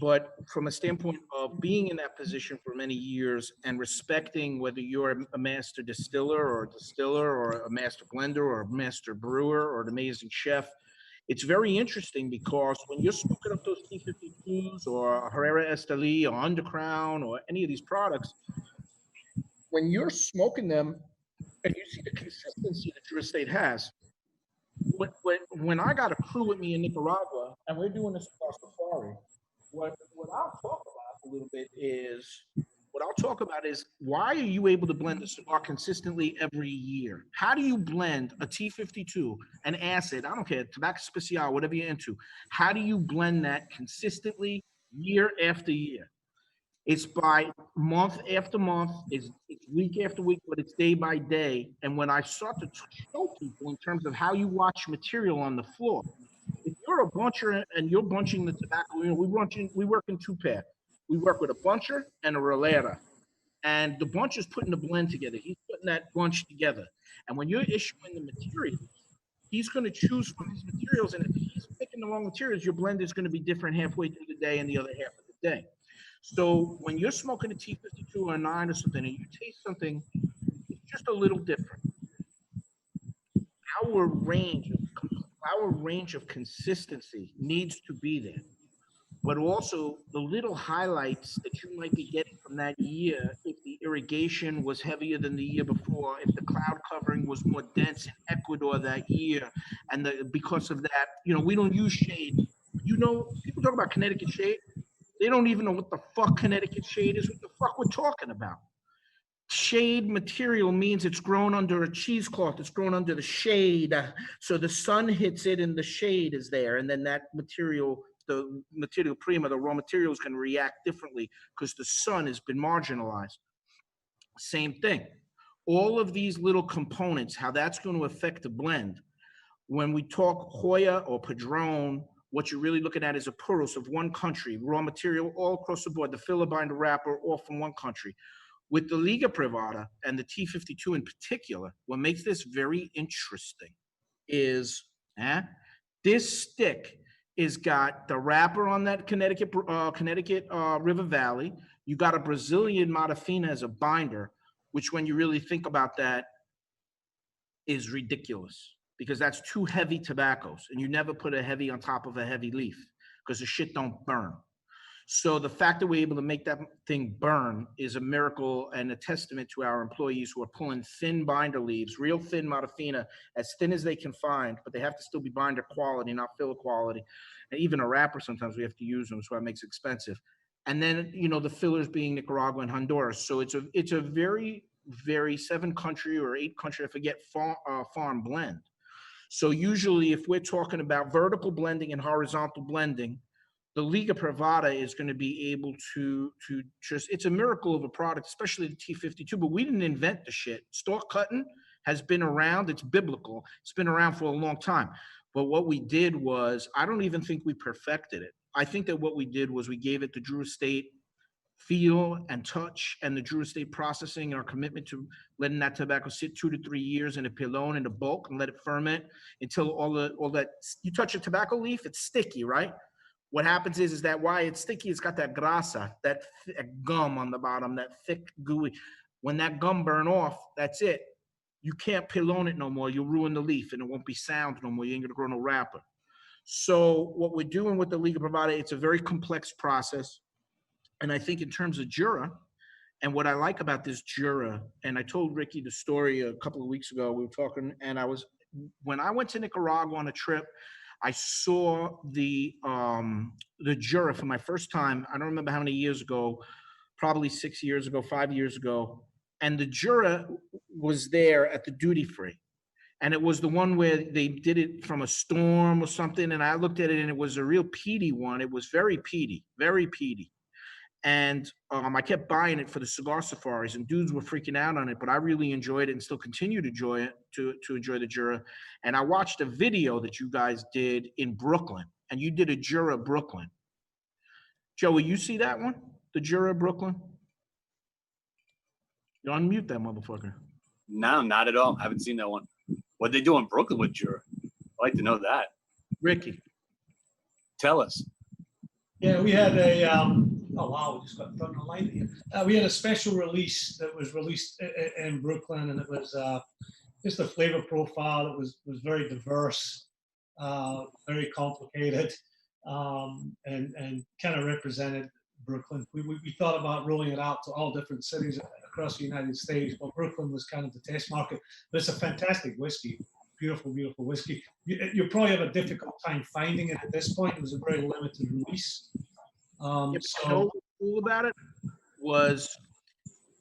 But from a standpoint of being in that position for many years and respecting whether you're a master distiller or a master blender or a master brewer or an amazing chef, it's very interesting because when you're smoking up those T52s or Herrera Esteli or Undercrown or any of these products, when you're smoking them and you see the consistency that your estate has, when I got a crew with me in Nicaragua and we're doing this cigar safari, what I'll talk about a little bit is why are you able to blend the cigar consistently every year? How do you blend a T52, an acid, I don't care, tobacco especial, whatever you're into. How do you blend that consistently year after year? It's by month after month, it's week after week, but it's day by day. And when I start to show people in terms of how you watch material on the floor, if you're a buncher and you're bunching the tobacco, we work in two pair. We work with a buncher and a rolera. And the buncher's putting the blend together. He's putting that bunch together. And when you're issuing the materials, he's going to choose from his materials. And if he's picking the wrong materials, your blend is going to be different halfway through the day and the other half of the day. So when you're smoking a T52 or a 9 or something, and you taste something just a little different, our range of consistency needs to be there. But also the little highlights that you might be getting from that year, if the irrigation was heavier than the year before, if the cloud covering was more dense in Ecuador that year, and because of that, we don't use shade. People talk about Connecticut shade. They don't even know what the fuck Connecticut shade is, what the fuck we're talking about. Shade material means it's grown under a cheesecloth. It's grown under the shade. So the sun hits it and the shade is there. And then that material, the material prima, the raw materials can react differently because the sun has been marginalized. Same thing. All of these little components, how that's going to affect the blend. When we talk Hoya or Padron, what you're really looking at is a puros of one country, raw material all across the board, the filler binder wrapper, all from one country. With the Liga Privada and the T52 in particular, what makes this very interesting is this stick is got the wrapper on that Connecticut River Valley. You got a Brazilian Matafina as a binder, which when you really think about that is ridiculous because that's two heavy tobaccos and you never put a heavy on top of a heavy leaf because the shit don't burn. So the fact that we're able to make that thing burn is a miracle and a testament to our employees who are pulling thin binder leaves, real thin Matafina, as thin as they can find, but they have to still be binder quality, not filler quality. And even a wrapper, sometimes we have to use them, so it makes it expensive. And then, the fillers being Nicaragua and Honduras. So it's a very, very 7-country or 8-country, I forget, farm blend. So usually if we're talking about vertical blending and horizontal blending, the Liga Privada is going to be able to just, it's a miracle of a product, especially the T52, but we didn't invent the shit. Stalk cutting has been around. It's biblical. It's been around for a long time. But what we did was, I don't even think we perfected it. I think that what we did was we gave it the Drew Estate feel and touch and the Drew Estate processing and our commitment to letting that tobacco sit 2 to 3 years in a pilon in the bulk and let it ferment until all that, you touch a tobacco leaf, it's sticky, right? What happens is that why it's sticky, it's got that grasa, that gum on the bottom, that thick, gooey. When that gum burn off, that's it. You can't pilon it no more. You'll ruin the leaf and it won't be sound no more. You ain't gonna grow no wrapper. So what we're doing with the Liga Privada, it's a very complex process. And I think in terms of Jura, and what I like about this Jura, and I told Ricky the story a couple of weeks ago, we were talking, and when I went to Nicaragua on a trip, I saw the Jura for my first time. I don't remember how many years ago, probably 6 years ago, 5 years ago. And the Jura was there at the duty free. And it was the one where they did it from a storm or something. And I looked at it and it was a real peaty one. It was very peaty, very peaty. And I kept buying it for the cigar safaris and dudes were freaking out on it, but I really enjoyed it and still continue to enjoy it, to enjoy the Jura. And I watched a video that you guys did in Brooklyn, and you did a Jura Brooklyn. Joey, you see that one? The Jura Brooklyn? You unmute that motherfucker. No, not at all. I haven't seen that one. What'd they do in Brooklyn with Jura? I'd like to know that. Ricky. Tell us. Yeah, we had a, oh wow, we just got thrown a light here. We had a special release that was released in Brooklyn, and it was just a flavor profile that was very diverse, very complicated, and kind of represented Brooklyn. We thought about rolling it out to all different cities across the United States, but Brooklyn was kind of the test market. But it's a fantastic whiskey, beautiful, beautiful whiskey. You probably have a difficult time finding it at this point. It was a very limited release. You know what's cool about it was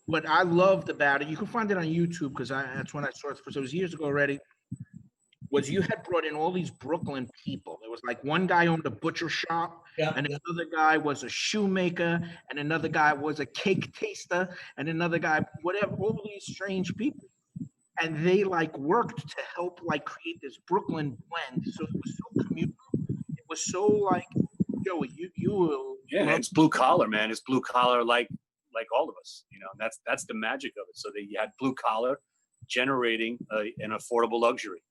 what I loved about it. You can find it on YouTube because that's when I saw it first. It was years ago already. Was you had brought in all these Brooklyn people. There was like one guy owned a butcher shop, and another guy was a shoemaker, and another guy was a cake taster, and another guy, whatever, all these strange people. And they like worked to help like create this Brooklyn blend. So it was so communal. It was so like, Joey, you will. Yeah, it's blue collar, man. It's blue collar like all of us, you know, and that's the magic of it. So that you had blue collar generating an affordable luxury.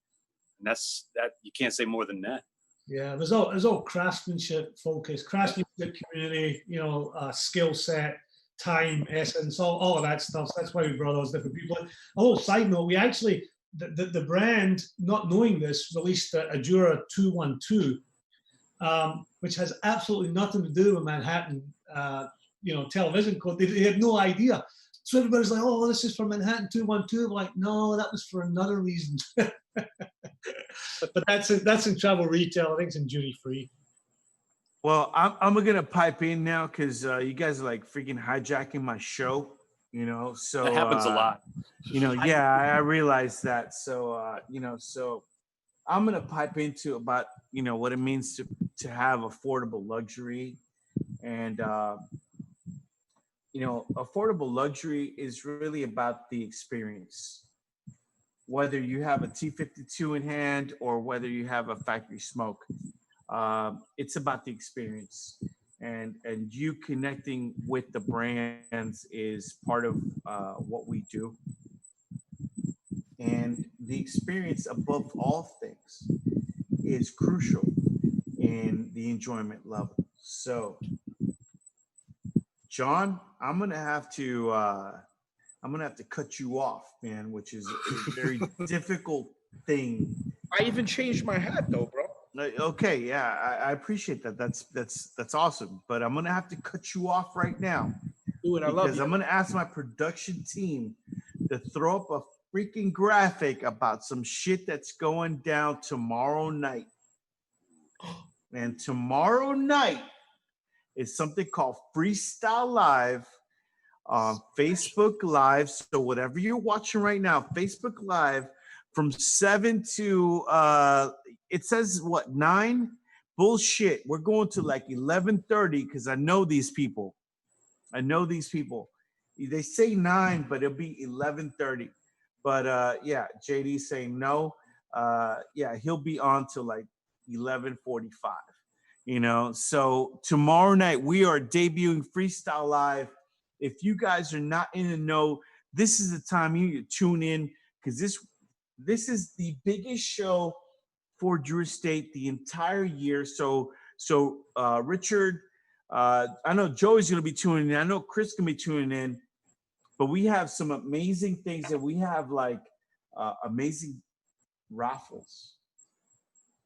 And that you can't say more than that. Yeah, there's all craftsmanship focus, craftsmanship community, you know, skill set, time, essence, all of that stuff. So that's why we brought those different people. A little side note, we actually, the brand, not knowing this, released a Jura 212, which has absolutely nothing to do with Manhattan, you know, television code. They had no idea. So everybody's like, oh, this is for Manhattan 212. Like, no, that was for another reason. But that's in travel retail. I think it's in duty free. Well, I'm gonna pipe in now because you guys are like freaking hijacking my show, you know. So that happens a lot. You know, yeah, I realize that. So you know, so I'm gonna pipe into about, you know, what it means to have affordable luxury, and you know, affordable luxury is really about the experience. Whether you have a T52 in hand or whether you have a factory smoke, it's about the experience, and you connecting with the brands is part of what we do. And the experience above all things is crucial in the enjoyment level. So, John, I'm gonna have to cut you off, man, which is a very difficult thing. I even changed my hat though, bro. Okay, yeah, I appreciate that. That's awesome. But I'm gonna have to cut you off right now. Do it. I love you. Because I'm gonna ask my production team to throw up a freaking graphic about some shit that's going down tomorrow night. And tomorrow night is something called Freestyle Live on Facebook Live. So whatever you're watching right now, Facebook Live from 7 to it says what, 9? Bullshit. We're going to like 11:30 because I know these people. They say 9, but it'll be 11:30. But yeah, JD's saying no. Yeah, he'll be on till like 11:45. You know, so tomorrow night we are debuting Freestyle Live. If you guys are not in the know, this is the time you need to tune in, because this is the biggest show for Drew Estate the entire year. So Richard, I know Joey's going to be tuning in. I know Chris can be tuning in, but we have some amazing things, and we have like amazing raffles.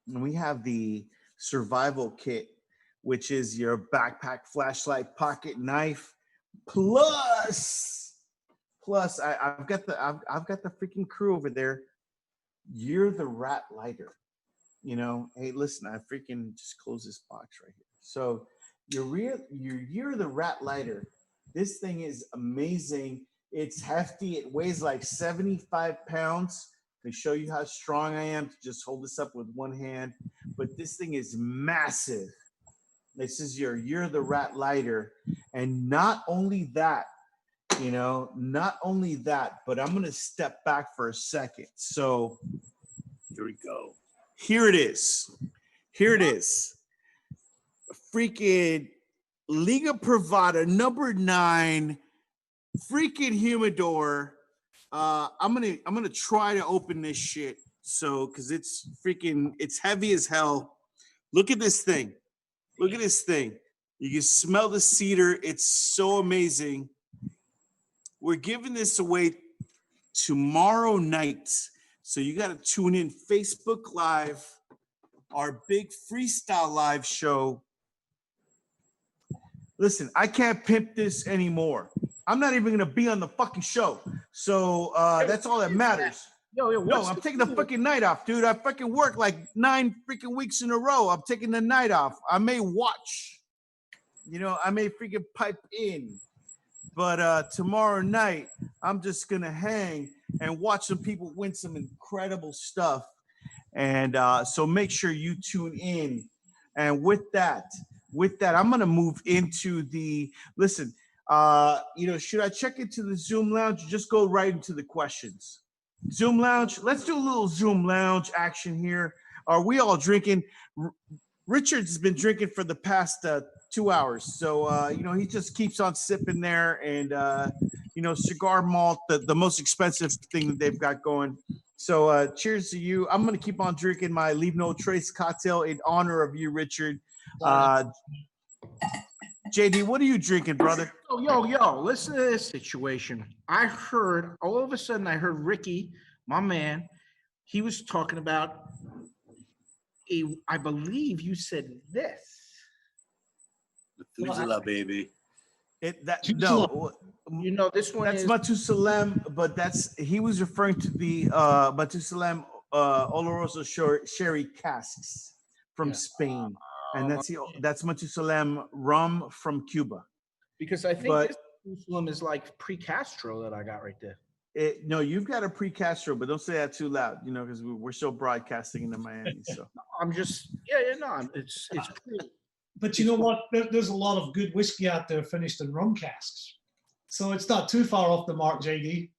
And we have the survival kit, which is your backpack, flashlight, pocket knife, plus I've got the freaking crew over there. You're the rat lighter. You know, hey, listen, I freaking just closed this box right here. So you're the rat lighter. This thing is amazing. It's hefty. It weighs like 75 pounds. Let me show you how strong I am to just hold this up with one hand. But this thing is massive. This is you're the rat lighter. And not only that, but I'm going to step back for a second. So here we go. Here it is. Freaking Liga Privada number 9, freaking humidor. I'm gonna try to open this shit. So, cause it's heavy as hell. Look at this thing. You can smell the cedar. It's so amazing. We're giving this away tomorrow night. So you got to tune in Facebook Live, our big Freestyle Live show. listen, I can't pimp this anymore. I'm not even gonna be on the fucking show. So that's all that matters. Yo, No, I'm taking the fucking night off, dude. I fucking work like 9 freaking weeks in a row. I'm taking the night off. I may watch, I may freaking pipe in. But tomorrow night, I'm just gonna hang and watch some people win some incredible stuff. And so make sure you tune in. And with that, I'm gonna move into the listen. Should I check into the Zoom lounge? Just go right into the questions. Zoom lounge. Let's do a little Zoom lounge action here. Are we all drinking? Richard's been drinking for the past 2 hours. So, he just keeps on sipping there and, cigar malt, the most expensive thing that they've got going. So cheers to you. I'm going to keep on drinking my Leave No Trace cocktail in honor of you, Richard. JD, what are you drinking, brother? Yo, listen to this situation. I heard Ricky, my man, he was talking about I believe you said this. Methuselah, baby. This one that's is Matusalem, but he was referring to the Matusalem Oloroso sherry casks from Spain. And that's Matusalem rum from Cuba. Because I think this Matusalem is like pre-Castro that I got right there. No, you've got a pre-Castro, but don't say that too loud, because we're still broadcasting into Miami. So I'm just, it's pre. But you know what? There's a lot of good whiskey out there finished in rum casks. So it's not too far off the mark, JD.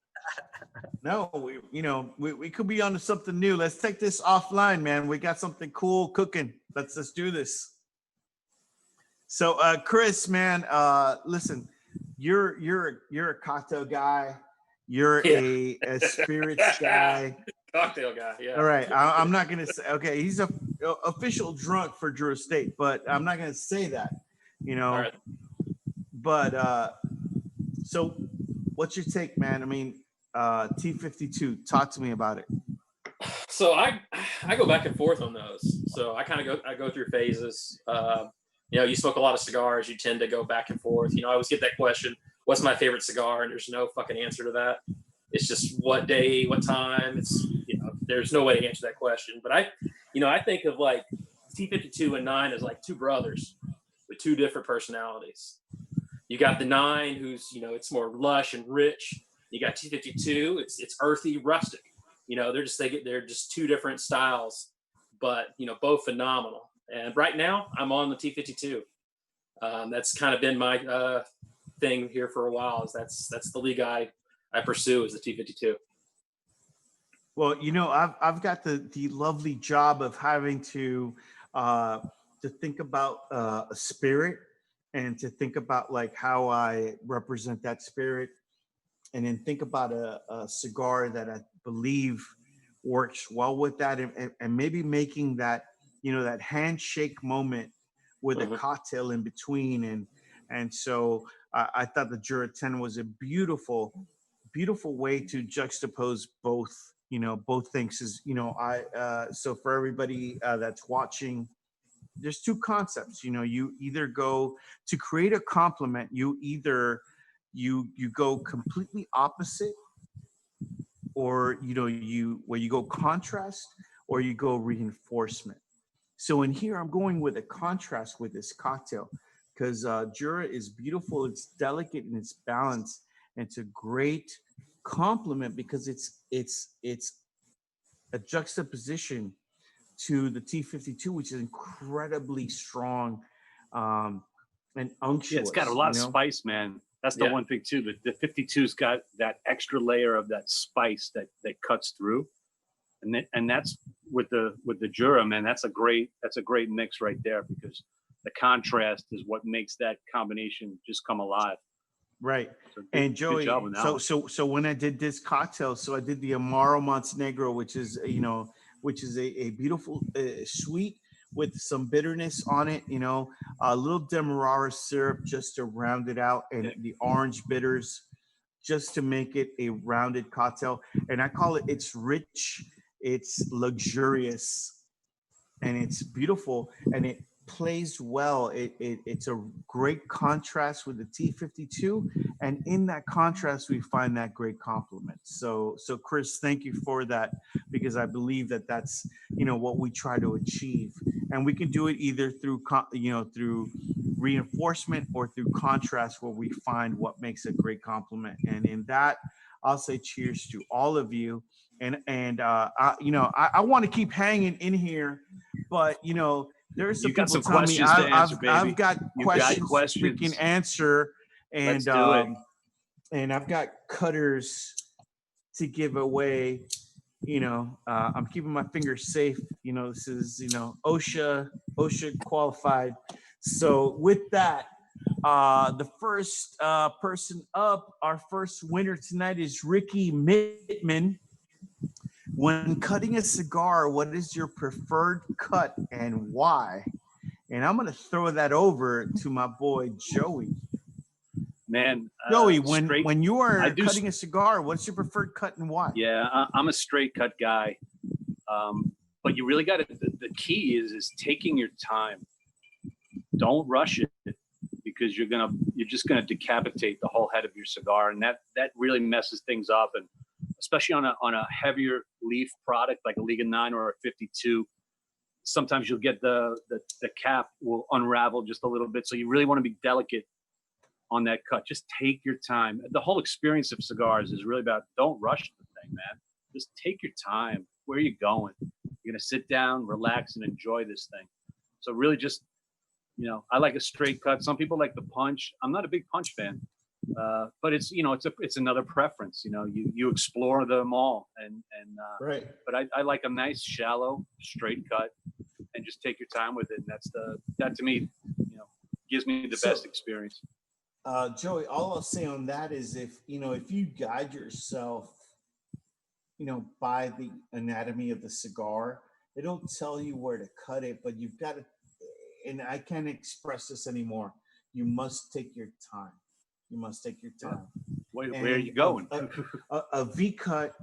No, we could be onto something new. Let's take this offline, man. We got something cool cooking. Let's do this. So, Chris, man, listen, you're a cocktail guy. You're a spirits guy. Cocktail guy, yeah. All right, I'm not gonna say. Okay, he's a official drunk for Drew Estate, but I'm not gonna say that. All right. But so, what's your take, man? I mean, T52. Talk to me about it. So I go back and forth on those. So I go through phases. You smoke a lot of cigars. You tend to go back and forth. I always get that question, what's my favorite cigar? And there's no fucking answer to that. It's just what day, what time. It's, there's no way to answer that question. But I think of like T52 and 9 as like two brothers with two different personalities. You got the 9 who's, it's more lush and rich. You got T52, it's earthy, rustic. They're just two different styles, but both phenomenal. And right now I'm on the T52. That's kind of been my thing here for a while. That's the Liga I pursue is the T52. Well, I've got the lovely job of having to think about a spirit and to think about like how I represent that spirit, and then think about a cigar that I believe works well with that, and maybe making that that handshake moment with a cocktail in between, and so I thought the Jura 10 was a beautiful way to juxtapose both things. Is so for everybody that's watching, there's two concepts. You either go to create a complement, you go completely opposite, or you go contrast, or you go reinforcement. So in here, I'm going with a contrast with this cocktail because Jura is beautiful, it's delicate, and it's balanced, and it's a great complement because it's a juxtaposition to the T52, which is incredibly strong and unctuous. Yeah, it's got a lot of spice, man. That's the one thing too. The 52's got that extra layer of that spice that cuts through, and that's with the Jura, man. That's a great mix right there because the contrast is what makes that combination just come alive. Right. And Joey, so when I did this cocktail, so I did the Amaro Montenegro, which is a beautiful sweet with some bitterness on it, a little Demerara syrup just to round it out, and the orange bitters just to make it a rounded cocktail. And I call it's rich, it's luxurious, and it's beautiful. And plays well. It's a great contrast with the T52, and in that contrast, we find that great complement. So Chris, thank you for that, because I believe that that's what we try to achieve, and we can do it either through through reinforcement or through contrast, where we find what makes a great complement. And in that, I'll say cheers to all of you. And I want to keep hanging in here, but there's some people telling me I've got questions we can answer, and I've got cutters to give away. I'm keeping my fingers safe. This is OSHA qualified. So with that, the first person up, our first winner tonight is Ricky Mittman. When cutting a cigar, what is your preferred cut and why? And I'm going to throw that over to my boy Joey. Man, Joey, when you are cutting a cigar, what's your preferred cut and why? Yeah, I'm a straight cut guy, but you really got to. The key is taking your time. Don't rush it, because you're just gonna decapitate the whole head of your cigar, and that really messes things up. And especially on a heavier leaf product like a Liga 9 or a 52, sometimes you'll get the cap will unravel just a little bit. So you really want to be delicate on that cut. Just take your time. The whole experience of cigars is really about, don't rush the thing, man. Just take your time. Where are you going? You're going to sit down, relax, and enjoy this thing. So really just, I like a straight cut. Some people like the punch. I'm not a big punch fan. But it's it's another preference. You explore them all, and right. But I like a nice shallow straight cut, and just take your time with it. And that to me, gives me the best experience. Joey, all I'll say on that is if you guide yourself, by the anatomy of the cigar, they don't tell you where to cut it, but you've got to. And I can't express this anymore. You must take your time. You must take your time. Where are you going? A V cut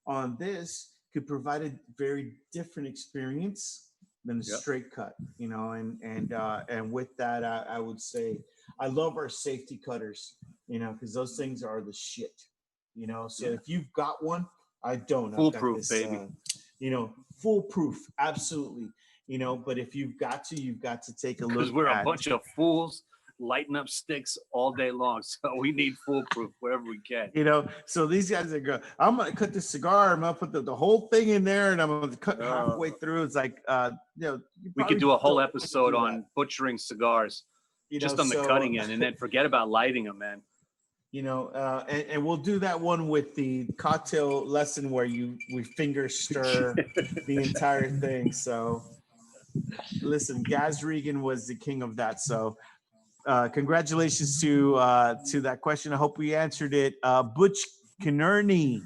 on this could provide a very different experience than a straight cut, and with that, I would say I love our safety cutters, because those things are the shit, So if you've got one, I don't. Foolproof, I've got this, baby. Foolproof, absolutely. But if you've got to take a look. Because we're a bunch of fools lighting up sticks all day long, so we need foolproof wherever we can. So these guys are going, I'm going to cut the cigar, I'm going to put the whole thing in there, and I'm going to cut halfway through. It's like, we could do a whole episode on butchering cigars, just on the cutting end, and then forget about lighting them, man. And we'll do that one with the cocktail lesson where we finger stir the entire thing. So listen, Gaz Regan was the king of that. So congratulations to that question. I hope we answered it. Butch Kernerney,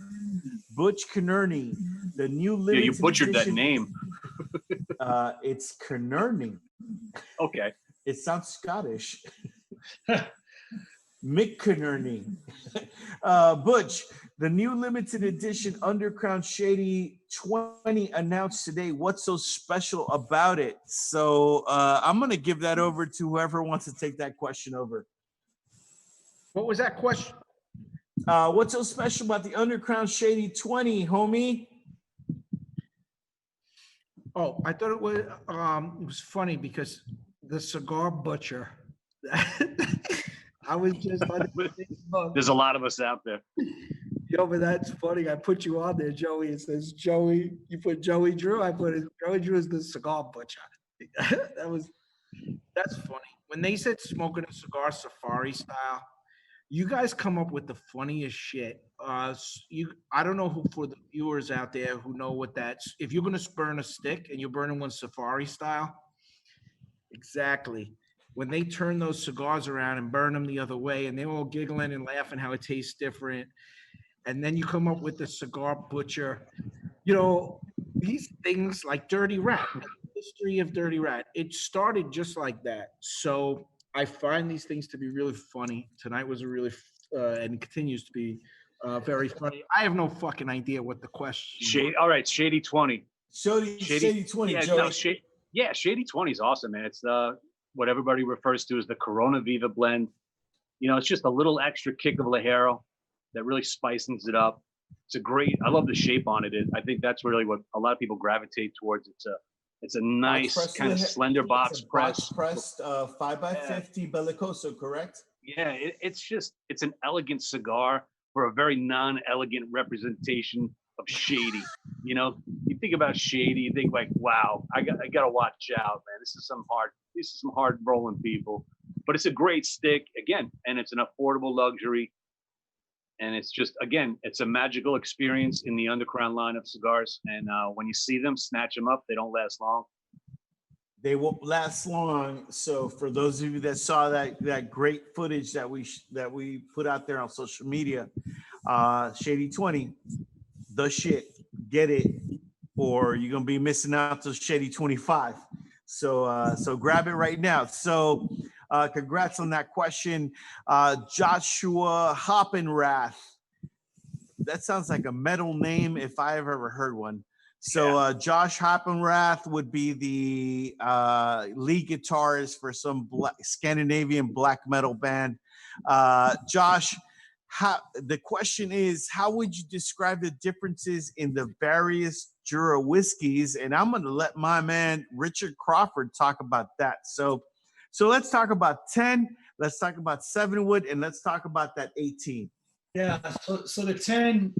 the new limited you butchered edition, that name. It's Kernerney. Okay. It sounds Scottish. Mick Kernerney. Butch, the new limited edition Undercrown Shady 20 announced today. What's so special about it? So I'm going to give that over to whoever wants to take that question over. What was that question? What's so special about the Undercrown Shady 20, homie? Oh, I thought it was funny because the cigar butcher. I was just on Facebook. There's a lot of us out there. Yo, but that's funny. I put you on there, Joey. It says Joey. You put Joey Drew. I put Joey Drew is the cigar butcher. That's funny. When they said smoking a cigar safari style, you guys come up with the funniest shit. I don't know who, for the viewers out there who know what that's. If you're gonna burn a stick and you're burning one safari style, exactly. When they turn those cigars around and burn them the other way, and they're all giggling and laughing how it tastes different, and then you come up with the cigar butcher, these things like Dirty Rat, the history of Dirty Rat, it started just like that. So I find these things to be really funny. Tonight was a really, and continues to be very funny. I have no fucking idea what the question All right, Shady 20. Shady 20, yeah, Joey. No, Yeah, Shady 20 is awesome, man. It's what everybody refers to as the Corona Viva blend. It's just a little extra kick of Ligero that really spices it up. I love the shape on it. I think that's really what a lot of people gravitate towards. It's a nice kind of slender box press. Pressed 5x50 Bellicoso, correct? Yeah, it's an elegant cigar for a very non-elegant representation of Shady. You think about Shady, you think like, wow, I gotta watch out, man. This is some hard rolling people. But it's a great stick, again, and it's an affordable luxury. And it's just, again, it's a magical experience in the Underground line of cigars. And when you see them, snatch them up. They don't last long. They won't last long. So for those of you that saw that great footage that we put out there on social media, Shady 20, the shit, get it, or you're gonna be missing out to Shady 25. So grab it right now. So congrats on that question. Joshua Hoppenrath. That sounds like a metal name if I have ever heard one. So Josh Hoppenrath would be the lead guitarist for some Scandinavian black metal band. Josh, the question is, how would you describe the differences in the various Jura whiskeys? And I'm going to let my man Richard Crawford talk about that. So let's talk about 10, let's talk about 7-wood, and let's talk about that 18. Yeah, so the 10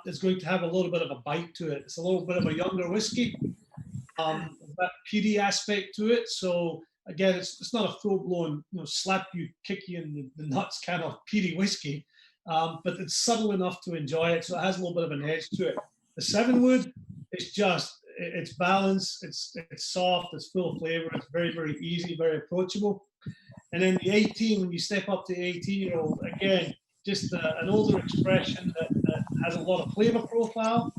is going to have a little bit of a bite to it. It's a little bit of a younger whiskey, that peaty aspect to it. So again, it's not a full-blown, slap you, kick you in the nuts kind of peaty whiskey, but it's subtle enough to enjoy it. So it has a little bit of an edge to it. The 7-wood is it's balanced, it's soft, it's full of flavor, it's very, very easy, very approachable. And then the 18, when you step up to 18-year-old, again, just an older expression that has a lot of flavor profile,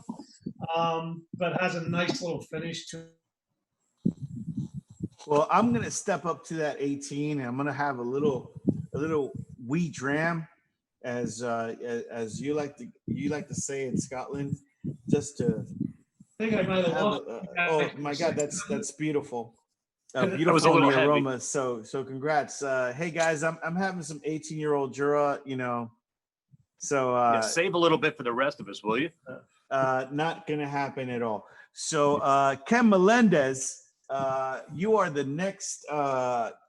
but has a nice little finish to it. Well, I'm gonna step up to that 18, and I'm gonna have a little wee dram, as you like to say in Scotland, just to. I think I might have lost. Oh my God, that's beautiful. That was a little the aroma. heavy. So congrats. Hey guys, I'm having some 18-year-old Jura, So save a little bit for the rest of us, will you? Not gonna happen at all. So Ken Melendez, you are the next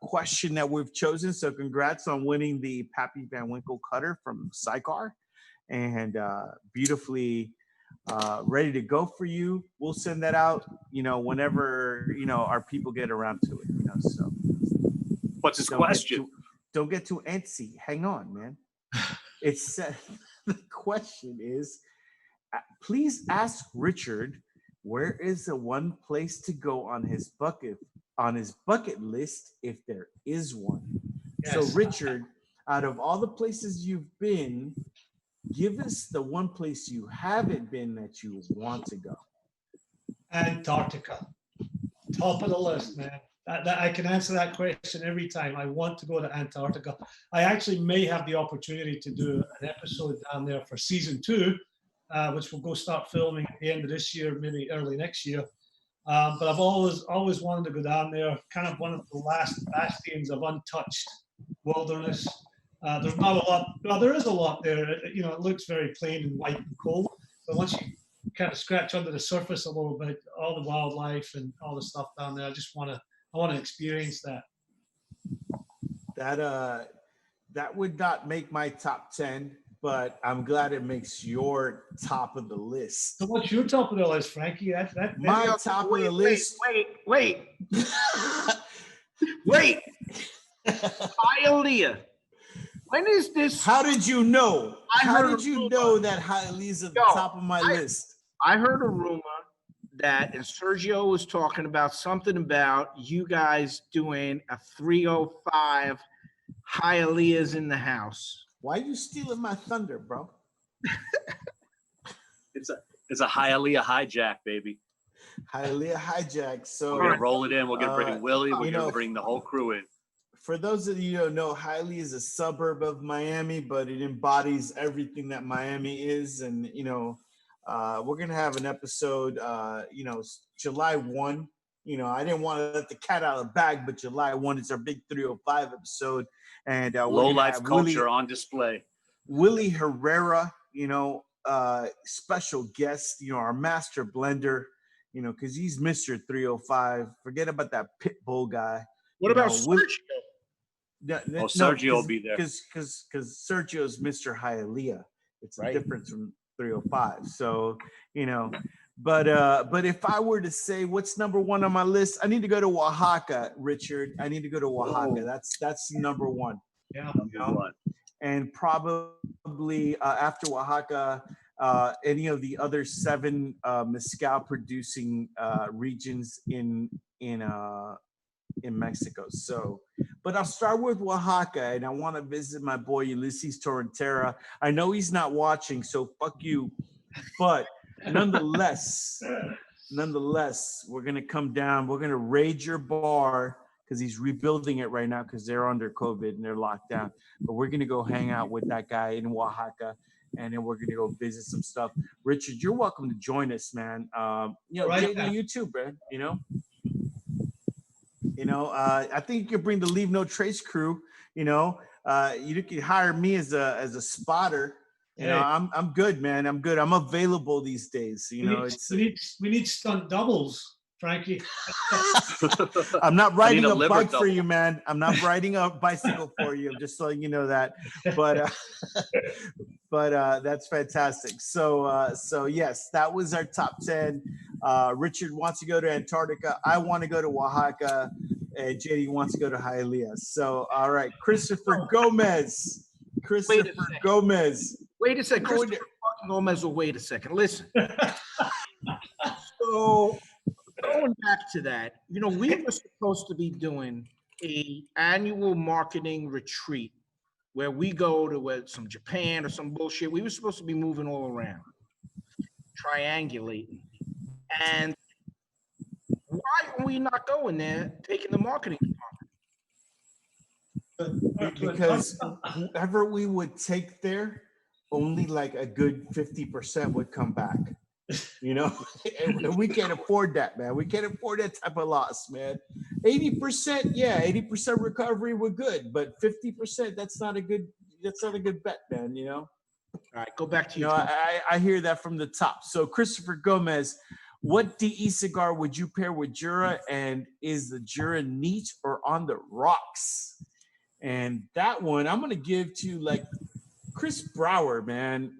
question that we've chosen. So congrats on winning the Pappy Van Winkle cutter from Cigar, and beautifully ready to go for you. We'll send that out, whenever our people get around to it. So what's his question? Don't get too antsy. Hang on, man. It's the question is, please ask Richard, where is the one place to go on his bucket list if there is one? Yes. So Richard, out of all the places you've been, give us the one place you haven't been that you want to go. Antarctica, top of the list, man. I can answer that question every time. I want to go to Antarctica. I actually may have the opportunity to do an episode down there for season 2, which we'll go start filming at the end of this year, maybe early next year. But I've always wanted to go down there, kind of one of the last bastions of untouched wilderness. There's not a lot. Well, there is a lot there. It looks very plain and white and cold. But once you kind of scratch under the surface a little bit, all the wildlife and all the stuff down there, I want to experience that. That would not make my top 10, but I'm glad it makes your top of the list. So what's your top of the list, Frankie? My top of the list. Wait. Wait. Hialeah. When is this? How did you know? How did you know that Hialeah's at the top of my list? I heard a rumor that, and Sergio was talking about something about you guys doing a 305 Hialeah's in the house. Why are you stealing my thunder, bro? It's a Hialeah hijack, baby. Hialeah hijack. So we're gonna roll it in. We're gonna bring Willie. We're gonna bring the whole crew in. For those of you who don't know, Hialeah is a suburb of Miami, but it embodies everything that Miami is. And, we're going to have an episode, July 1 I didn't want to let the cat out of the bag, but July 1 is our big 305 episode. And low life culture on display. Willie Herrera, special guest, our master blender, because he's Mr. 305. Forget about that pit bull guy. What about Sergio? Sergio will be there. Because Sergio's Mr. Hialeah. It's a difference from 305. So, but if I were to say what's number one on my list, I need to go to Oaxaca, Richard. I need to go to Oaxaca. Whoa. That's number one. Yeah. And probably after Oaxaca, any of the other 7 mezcal producing regions in Mexico. So, but I'll start with Oaxaca, and I want to visit my boy Ulysses Torrentera. I know he's not watching, so fuck you. But nonetheless, we're gonna come down. We're gonna raid your bar because he's rebuilding it right now because they're under COVID and they're locked down. But we're gonna go hang out with that guy in Oaxaca, and then we're gonna go visit some stuff. Richard, you're welcome to join us, man. JD, you too, man. I think you could bring the Leave No Trace crew. You could hire me as a spotter. I'm good, man. I'm good. I'm available these days. We need stunt doubles, Frankie. I'm not riding a bike for you, man. I'm not riding a bicycle for you. I'm just letting you know that. But that's fantastic. So yes, that was our top 10. Richard wants to go to Antarctica. I want to go to Oaxaca. And JD wants to go to Hialeah. So, all right, Christopher Gomez. Wait a second. Gomez, well, wait a second. Listen. So, going back to that, we were supposed to be doing an annual marketing retreat where we go to some Japan or some bullshit. We were supposed to be moving all around, triangulating. And why are we not going there, taking the marketing department? Because whoever we would take there, only like a good 50% would come back. And we can't afford that, man. We can't afford that type of loss, man. 80%, yeah, 80% recovery, we're good, but 50%, that's not a good bet, man. All right, go back to you. I hear that from the top. So Christopher Gomez, what DE cigar would you pair with Jura, and is the Jura neat or on the rocks? And that one I'm gonna give to like Chris Brower, man.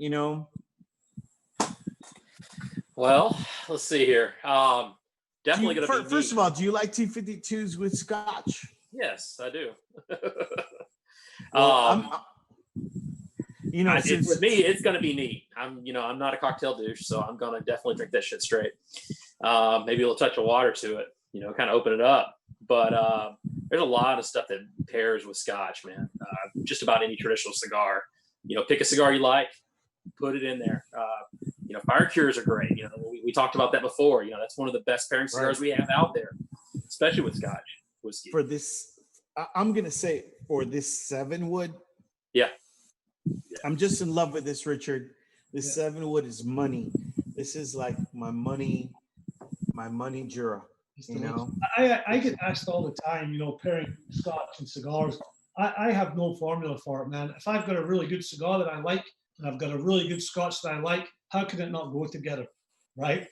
Well, let's see here. Definitely gonna be first of all, do you like T52s with Scotch? Yes, I do. With me, it's gonna be neat. I'm not a cocktail douche, so I'm gonna definitely drink that shit straight. Maybe a little touch of water to it, kind of open it up. But there's a lot of stuff that pairs with Scotch, man. Just about any traditional cigar. Pick a cigar you like, put it in there. Fire cures are great. We talked about that before. That's one of the best pairing cigars we have out there, especially with Scotch whiskey. For this, I'm gonna say for this 7-wood. Yeah. I'm just in love with this, Richard. This 7-wood is money. This is like my money Jura. I get asked all the time, pairing Scotch and cigars. I have no formula for it, man. If I've got a really good cigar that I like, and I've got a really good Scotch that I like, how can it not go together, right?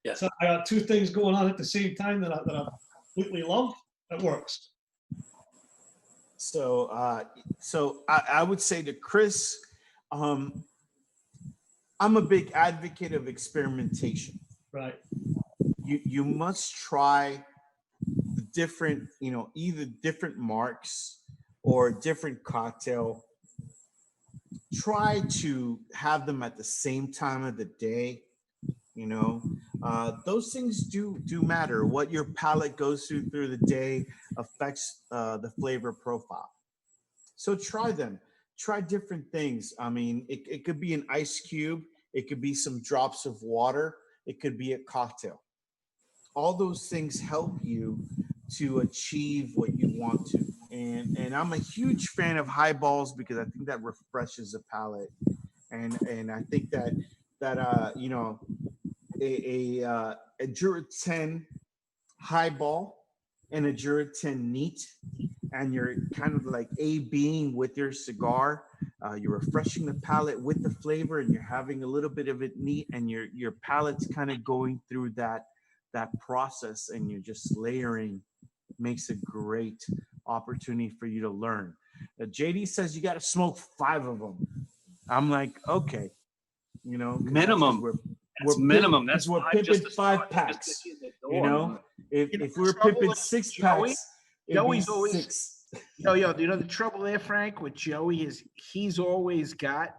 Yeah. So I got 2 things going on at the same time that I completely love. It works. So I would say to Chris, I'm a big advocate of experimentation. Right. You must try the different, either different marks or different cocktail. Try to have them at the same time of the day. Those things do matter. What your palate goes through the day affects the flavor profile. So try them. Try different things. I mean, it could be an ice cube. It could be some drops of water. It could be a cocktail. All those things help you to achieve what you want to. And I'm a huge fan of highballs because I think that refreshes the palate. And I think that a Jura 10 highball and a Jura 10 neat, and you're kind of like A-Bing with your cigar. You're refreshing the palate with the flavor, and you're having a little bit of it neat, and your palate's kind of going through that process, and you're just layering. Makes a great opportunity for you to learn. JD says you got to smoke 5 of them. I'm like, okay, you know, minimum. That's minimum. That's we're pimping 5 packs. You know, if we're pimping 6 packs, Joey's always 6. Yo, you know the trouble there, Frank, with Joey is he's always got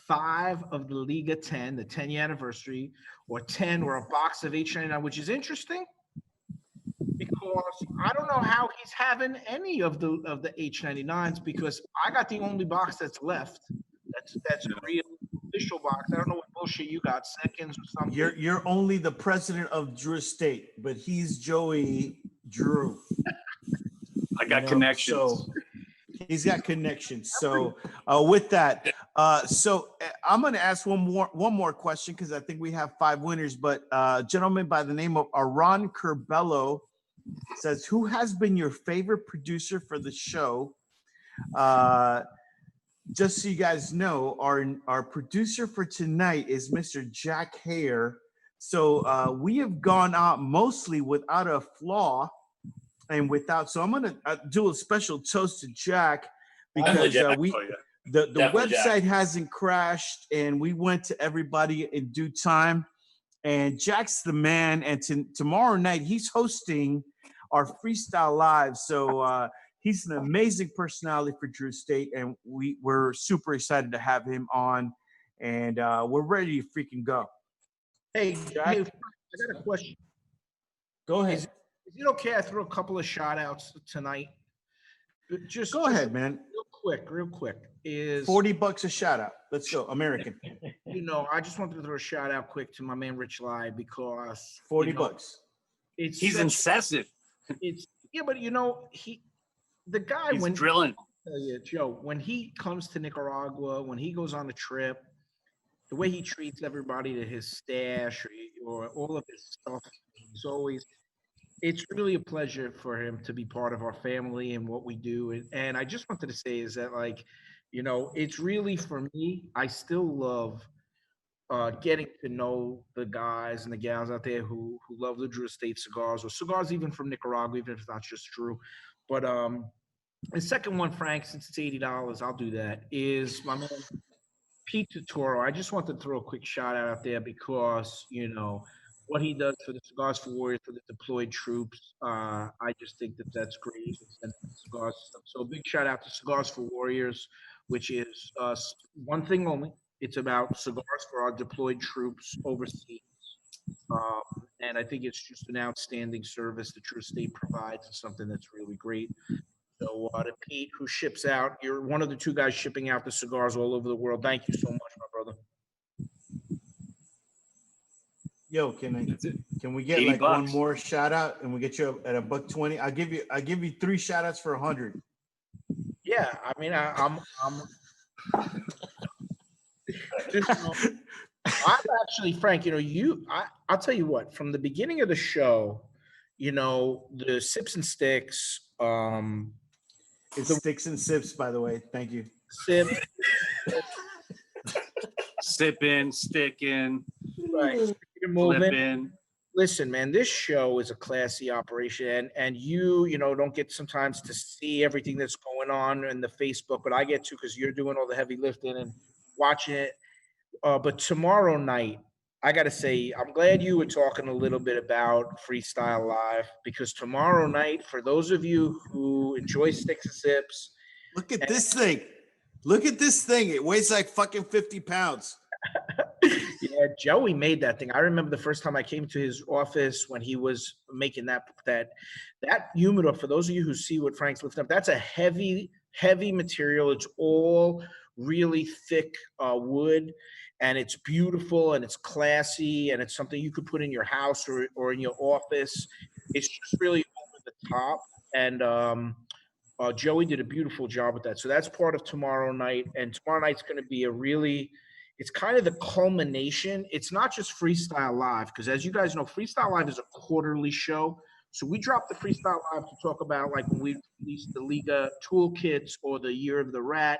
5 of the Liga 10, the 10-year anniversary, or 10 or a box of H99, which is interesting because I don't know how he's having any of the H99s because I got the only box that's left. That's a real official box. I don't know what bullshit you got, seconds or something. You're only the president of Drew State, but he's Joey Drew. I got connections. So he's got connections. So with that, so I'm going to ask one more question because I think we have 5 winners. But a gentleman by the name of Aron Curbelo says, "Who has been your favorite producer for the show?" Just so you guys know, our producer for tonight is Mr. Jack Hare. So we have gone out mostly without a flaw. And without, so I'm gonna do a special toast to Jack because the website hasn't crashed, and we went to everybody in due time. And Jack's the man. And tomorrow night he's hosting our freestyle live. So he's an amazing personality for Drew State, and we're super excited to have him on. And we're ready to freaking go. Hey, Jack, I got a question. Go ahead. Is it okay I throw a couple of shout outs tonight? Just go ahead, man. Real quick. Is $40 a shout out. Let's go. American. You know, I just wanted to throw a shout out quick to my man Rich Lai because $40. He's incessant. But you know, the guy he's when drilling. Joe, when he comes to Nicaragua, when he goes on a trip, the way he treats everybody to his stash or all of his stuff, it's really a pleasure for him to be part of our family and what we do. And I just wanted to say is that, like, you know, it's really for me, I still love getting to know the guys and the gals out there who love the Drew State cigars, or cigars even from Nicaragua, even if it's not just Drew. But the second one, Frank, since it's $80, I'll do that, is my man Pete Totoro. I just want to throw a quick shout out there because, you know, what he does for the Cigars for Warriors, for the deployed troops, I just think that's great. Cigars. So a big shout out to Cigars for Warriors, which is one thing only. It's about cigars for our deployed troops overseas. And I think it's just an outstanding service that Drew State provides, and something that's really great. So to Pete, who ships out, you're one of the 2 guys shipping out the cigars all over the world. Thank you so much, my brother. Yo, can we get like one more shout out and we get you at $120? I'll give you 3 shout outs for 100. Yeah, I mean I'm actually, Frank, you know, I'll tell you what, from the beginning of the show, you know, the Sips and Sticks, it's Sticks and Sips, by the way. Thank you. Sipping, sticking, right. flipping. Listen, man, this show is a classy operation, and you know, don't get sometimes to see everything that's going on in the Facebook, but I get to because you're doing all the heavy lifting and watching it. But tomorrow night, I got to say, I'm glad you were talking a little bit about Freestyle Live, because tomorrow night, for those of you who enjoy Sticks and Sips. Look at this thing. Look at this thing. It weighs like fucking 50 pounds. Yeah, Joey made that thing. I remember the first time I came to his office when he was making that humidor. For those of you who see what Frank's lifting up, that's a heavy material. It's all really thick wood, and it's beautiful and it's classy, and it's something you could put in your house or in your office. It's just really over the top, and Joey did a beautiful job with that. So that's part of tomorrow night, and tomorrow night's going to be it's kind of the culmination. It's not just Freestyle Live, because as you guys know, Freestyle Live is a quarterly show. So we dropped the Freestyle Live to talk about like when we released the Liga toolkits or the Year of the Rat.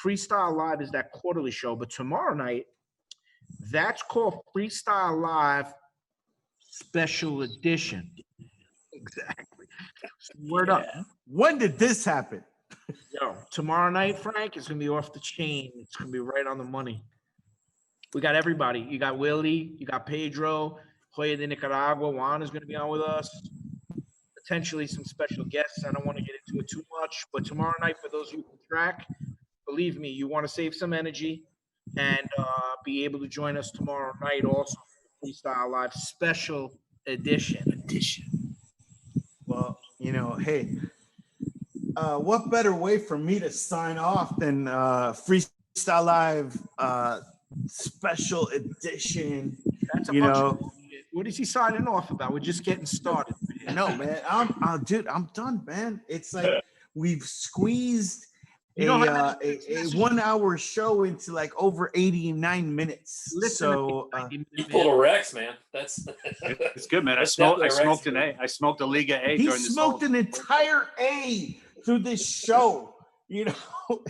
Freestyle Live is that quarterly show, but tomorrow night, that's called Freestyle Live Special Edition. Exactly. Word up. When did this happen? Yo, tomorrow night, Frank, is going to be off the chain. It's going to be right on the money. We got everybody. You got Willie. You got Pedro. Joya de Nicaragua. Juan is going to be on with us. Potentially some special guests. I don't want to get into it too much. But tomorrow night, for those who can track, believe me, you want to save some energy and be able to join us tomorrow night also. Freestyle Live Special Edition. Well, you know, hey, what better way for me to sign off than Freestyle Live Special Edition? That's a you bunch know, of shit. What is he signing off about? We're just getting started. no, man, dude, I'm done, man. It's like we've squeezed a 1 hour show into like over 89 minutes. So you pulled a Rex, man. That's It's good, man. I That's smoked definitely a an Rex A. I smoked a Liga A he during this smoked whole. an entire A through this show. You know,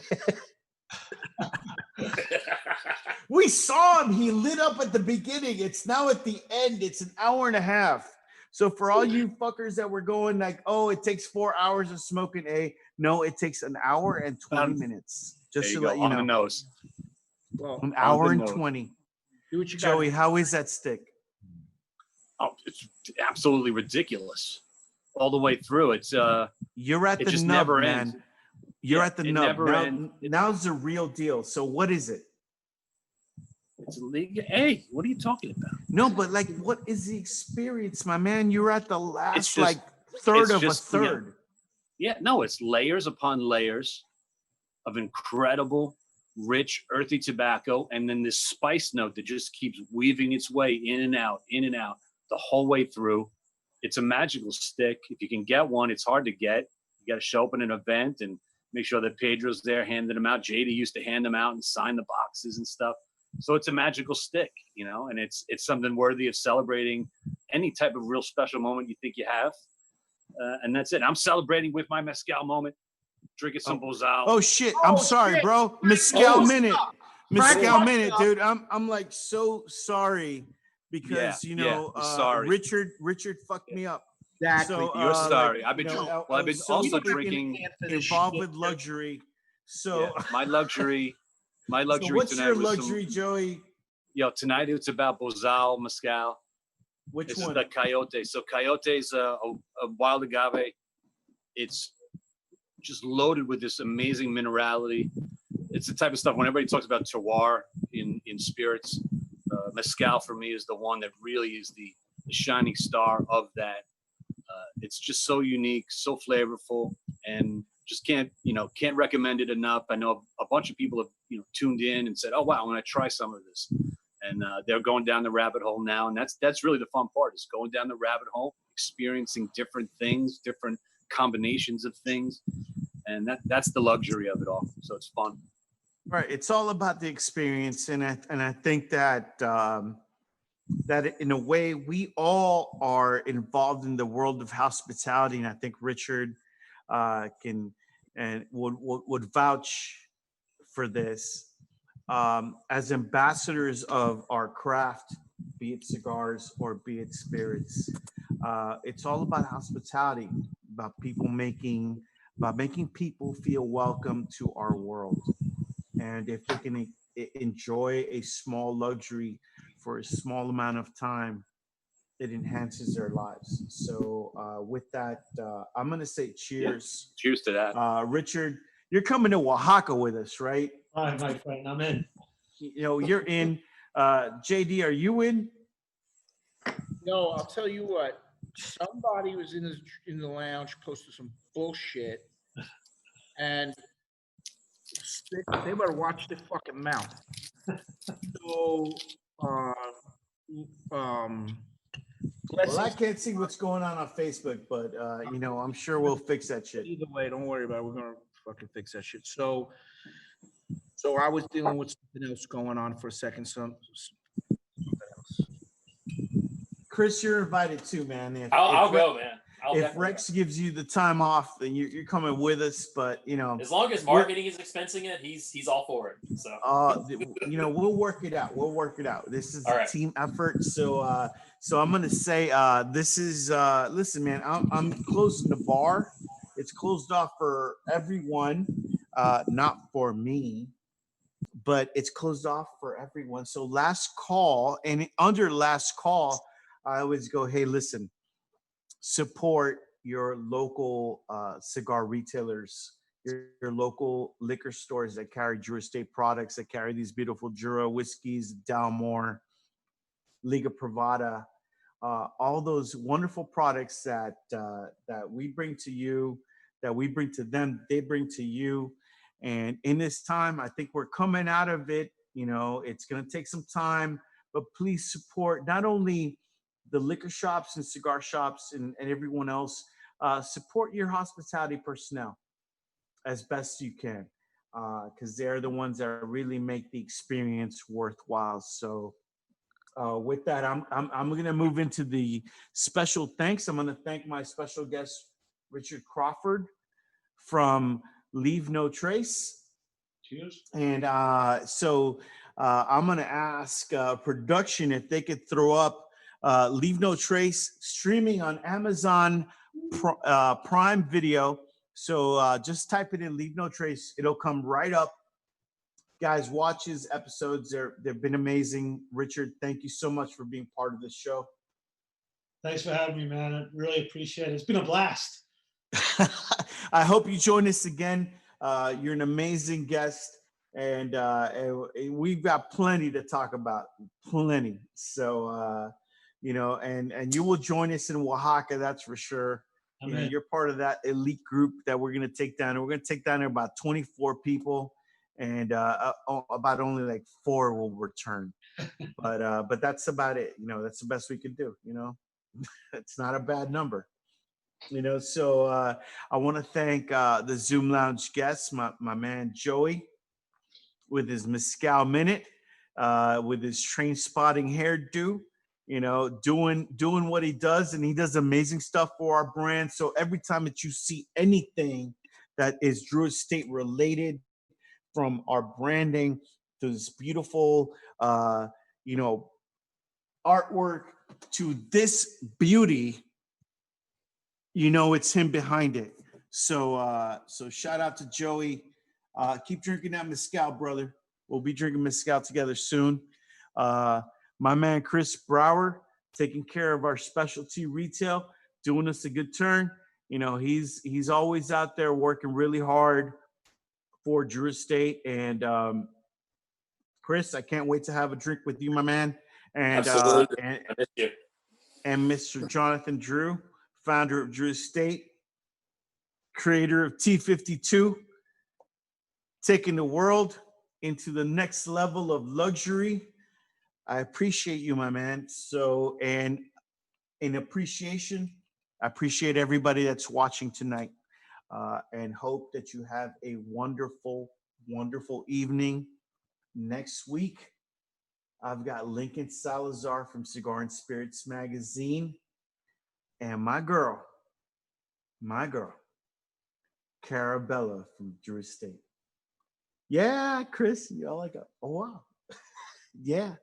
we saw him. He lit up at the beginning. It's now at the end. It's an hour and a half. So for all you fuckers that were going like, oh, it takes 4 hours of smoking A. No, it takes an hour and 20 minutes. Just to let you on know. the nose. Well, An hour and nose. 20. do what you got. Joey, how is that stick? Oh, it's absolutely ridiculous. All the way through. It's You're at it the just nub, never man. ends. You're Yeah, at the it nub. never Now, ends. now's the real deal. So what is it? It's a Liga A. What are you talking about? No, but like, what is the experience, my man? You're at the last just- like third it's of just, a third. Yeah, no, it's layers upon layers of incredible, rich, earthy tobacco, and then this spice note that just keeps weaving its way in and out the whole way through. It's a magical stick. If you can get one, it's hard to get. You got to show up at an event and make sure that Pedro's there handing them out. JD used to hand them out and sign the boxes and stuff. So it's a magical stick, you know, and it's something worthy of celebrating any type of real special moment you think you have. And that's it. I'm celebrating with my mezcal moment, drinking some Bozal. Oh shit! I'm sorry, shit. bro. Mezcal Oh, minute, mezcal Frank, minute, dude. I'm like so sorry because you know sorry. Richard fucked me up. Exactly. So You're sorry. like, I've been you know, I've been was so also fucking drinking. involved with luxury. So Yeah, my luxury so what's tonight your was luxury, Joey? tonight it's about Bozal mezcal. Which This one? is the Coyote. So Coyote is a wild agave. It's just loaded with this amazing minerality. It's the type of stuff when everybody talks about terroir in spirits, mezcal for me is the one that really is the shining star of that. It's just so unique, so flavorful, and just can't recommend it enough. I know a bunch of people have tuned in and said, "Oh wow, I'm gonna try some of this," and they're going down the rabbit hole now. And that's really the fun part, is going down the rabbit hole, experiencing different things, different combinations of things, and that's the luxury of it all. So it's fun. Right. It's all about the experience, and I think that that in a way we all are involved in the world of hospitality, and I think Richard can and would vouch for this as ambassadors of our craft, be it cigars or be it spirits. It's all about hospitality, about making people feel welcome to our world. And if they can enjoy a small luxury for a small amount of time, it enhances their lives. So with that, I'm going to say cheers. Yeah. Cheers to that. Richard, you're coming to Oaxaca with us, right? Hi, my friend. I'm in. You're in. JD, are you in? No, I'll tell you what. Somebody was in the lounge posted some bullshit, and they better watch their fucking mouth. So, Well, I can't see what's going on Facebook, but I'm sure we'll fix that shit. Either way, don't worry about it. We're gonna fucking fix that shit. So I was dealing with something else going on for a second. Something else. Chris, you're invited too, man. I'll go, man. if Rex gives you the time off, then you're coming with us. But as long as marketing is expensing it, he's all for it. So we'll work it out. We'll work it out. This is all a right. team effort. So I'm gonna say this is listen, man. I'm closing the bar. It's closed off for everyone, not for me, but it's closed off for everyone. So last call, and under last call, I always go, hey, listen, support your local cigar retailers, your local liquor stores that carry Drew Estate products, that carry these beautiful Jura whiskeys, Dalmore, Liga Privada, all those wonderful products that we bring to you, that we bring to them, they bring to you. And in this time, I think we're coming out of it. It's going to take some time, but please support not only the liquor shops and cigar shops and everyone else, support your hospitality personnel as best you can, because they're the ones that really make the experience worthwhile. So with that, I'm going to move into the special thanks. I'm going to thank my special guest, Richard Crawford from Leave No Trace. Cheers. And so I'm going to ask production if they could throw up Leave No Trace streaming on Amazon Prime Video. So just type it in Leave No Trace. It'll come right up. Guys, watch his episodes. They've been amazing. Richard, thank you so much for being part of this show. Thanks for having me, man. I really appreciate it. It's been a blast. I hope you join us again. You're an amazing guest, and we've got plenty to talk about. Plenty. So, and you will join us in Oaxaca, that's for sure. You're part of that elite group that we're going to take down. We're going to take down about 24 people. And about only like 4 will return, but that's about it. That's the best we could do. It's not a bad number. So I want to thank the Zoom Lounge guests, my man Joey, with his Mezcal Minute, with his train spotting hairdo, doing what he does, and he does amazing stuff for our brand. So every time that you see anything that is Drew Estate related, from our branding to this beautiful, artwork to this beauty, it's him behind it. So shout out to Joey. Keep drinking that Mezcal, brother. We'll be drinking Mezcal together soon. My man, Chris Brower, taking care of our specialty retail, doing us a good turn. He's always out there working really hard for Drew Estate. And Chris, I can't wait to have a drink with you, my man. And absolutely. I miss you. And Mr. Jonathan Drew, founder of Drew Estate, creator of T52, taking the world into the next level of luxury. I appreciate you, my man. So, and in appreciation, I appreciate everybody that's watching tonight. And hope that you have a wonderful, wonderful evening. Next week, I've got Lincoln Salazar from Cigar and Spirits Magazine, and my girl, Carabella from Drew Estate. Yeah, Chris, y'all like, oh wow. Yeah.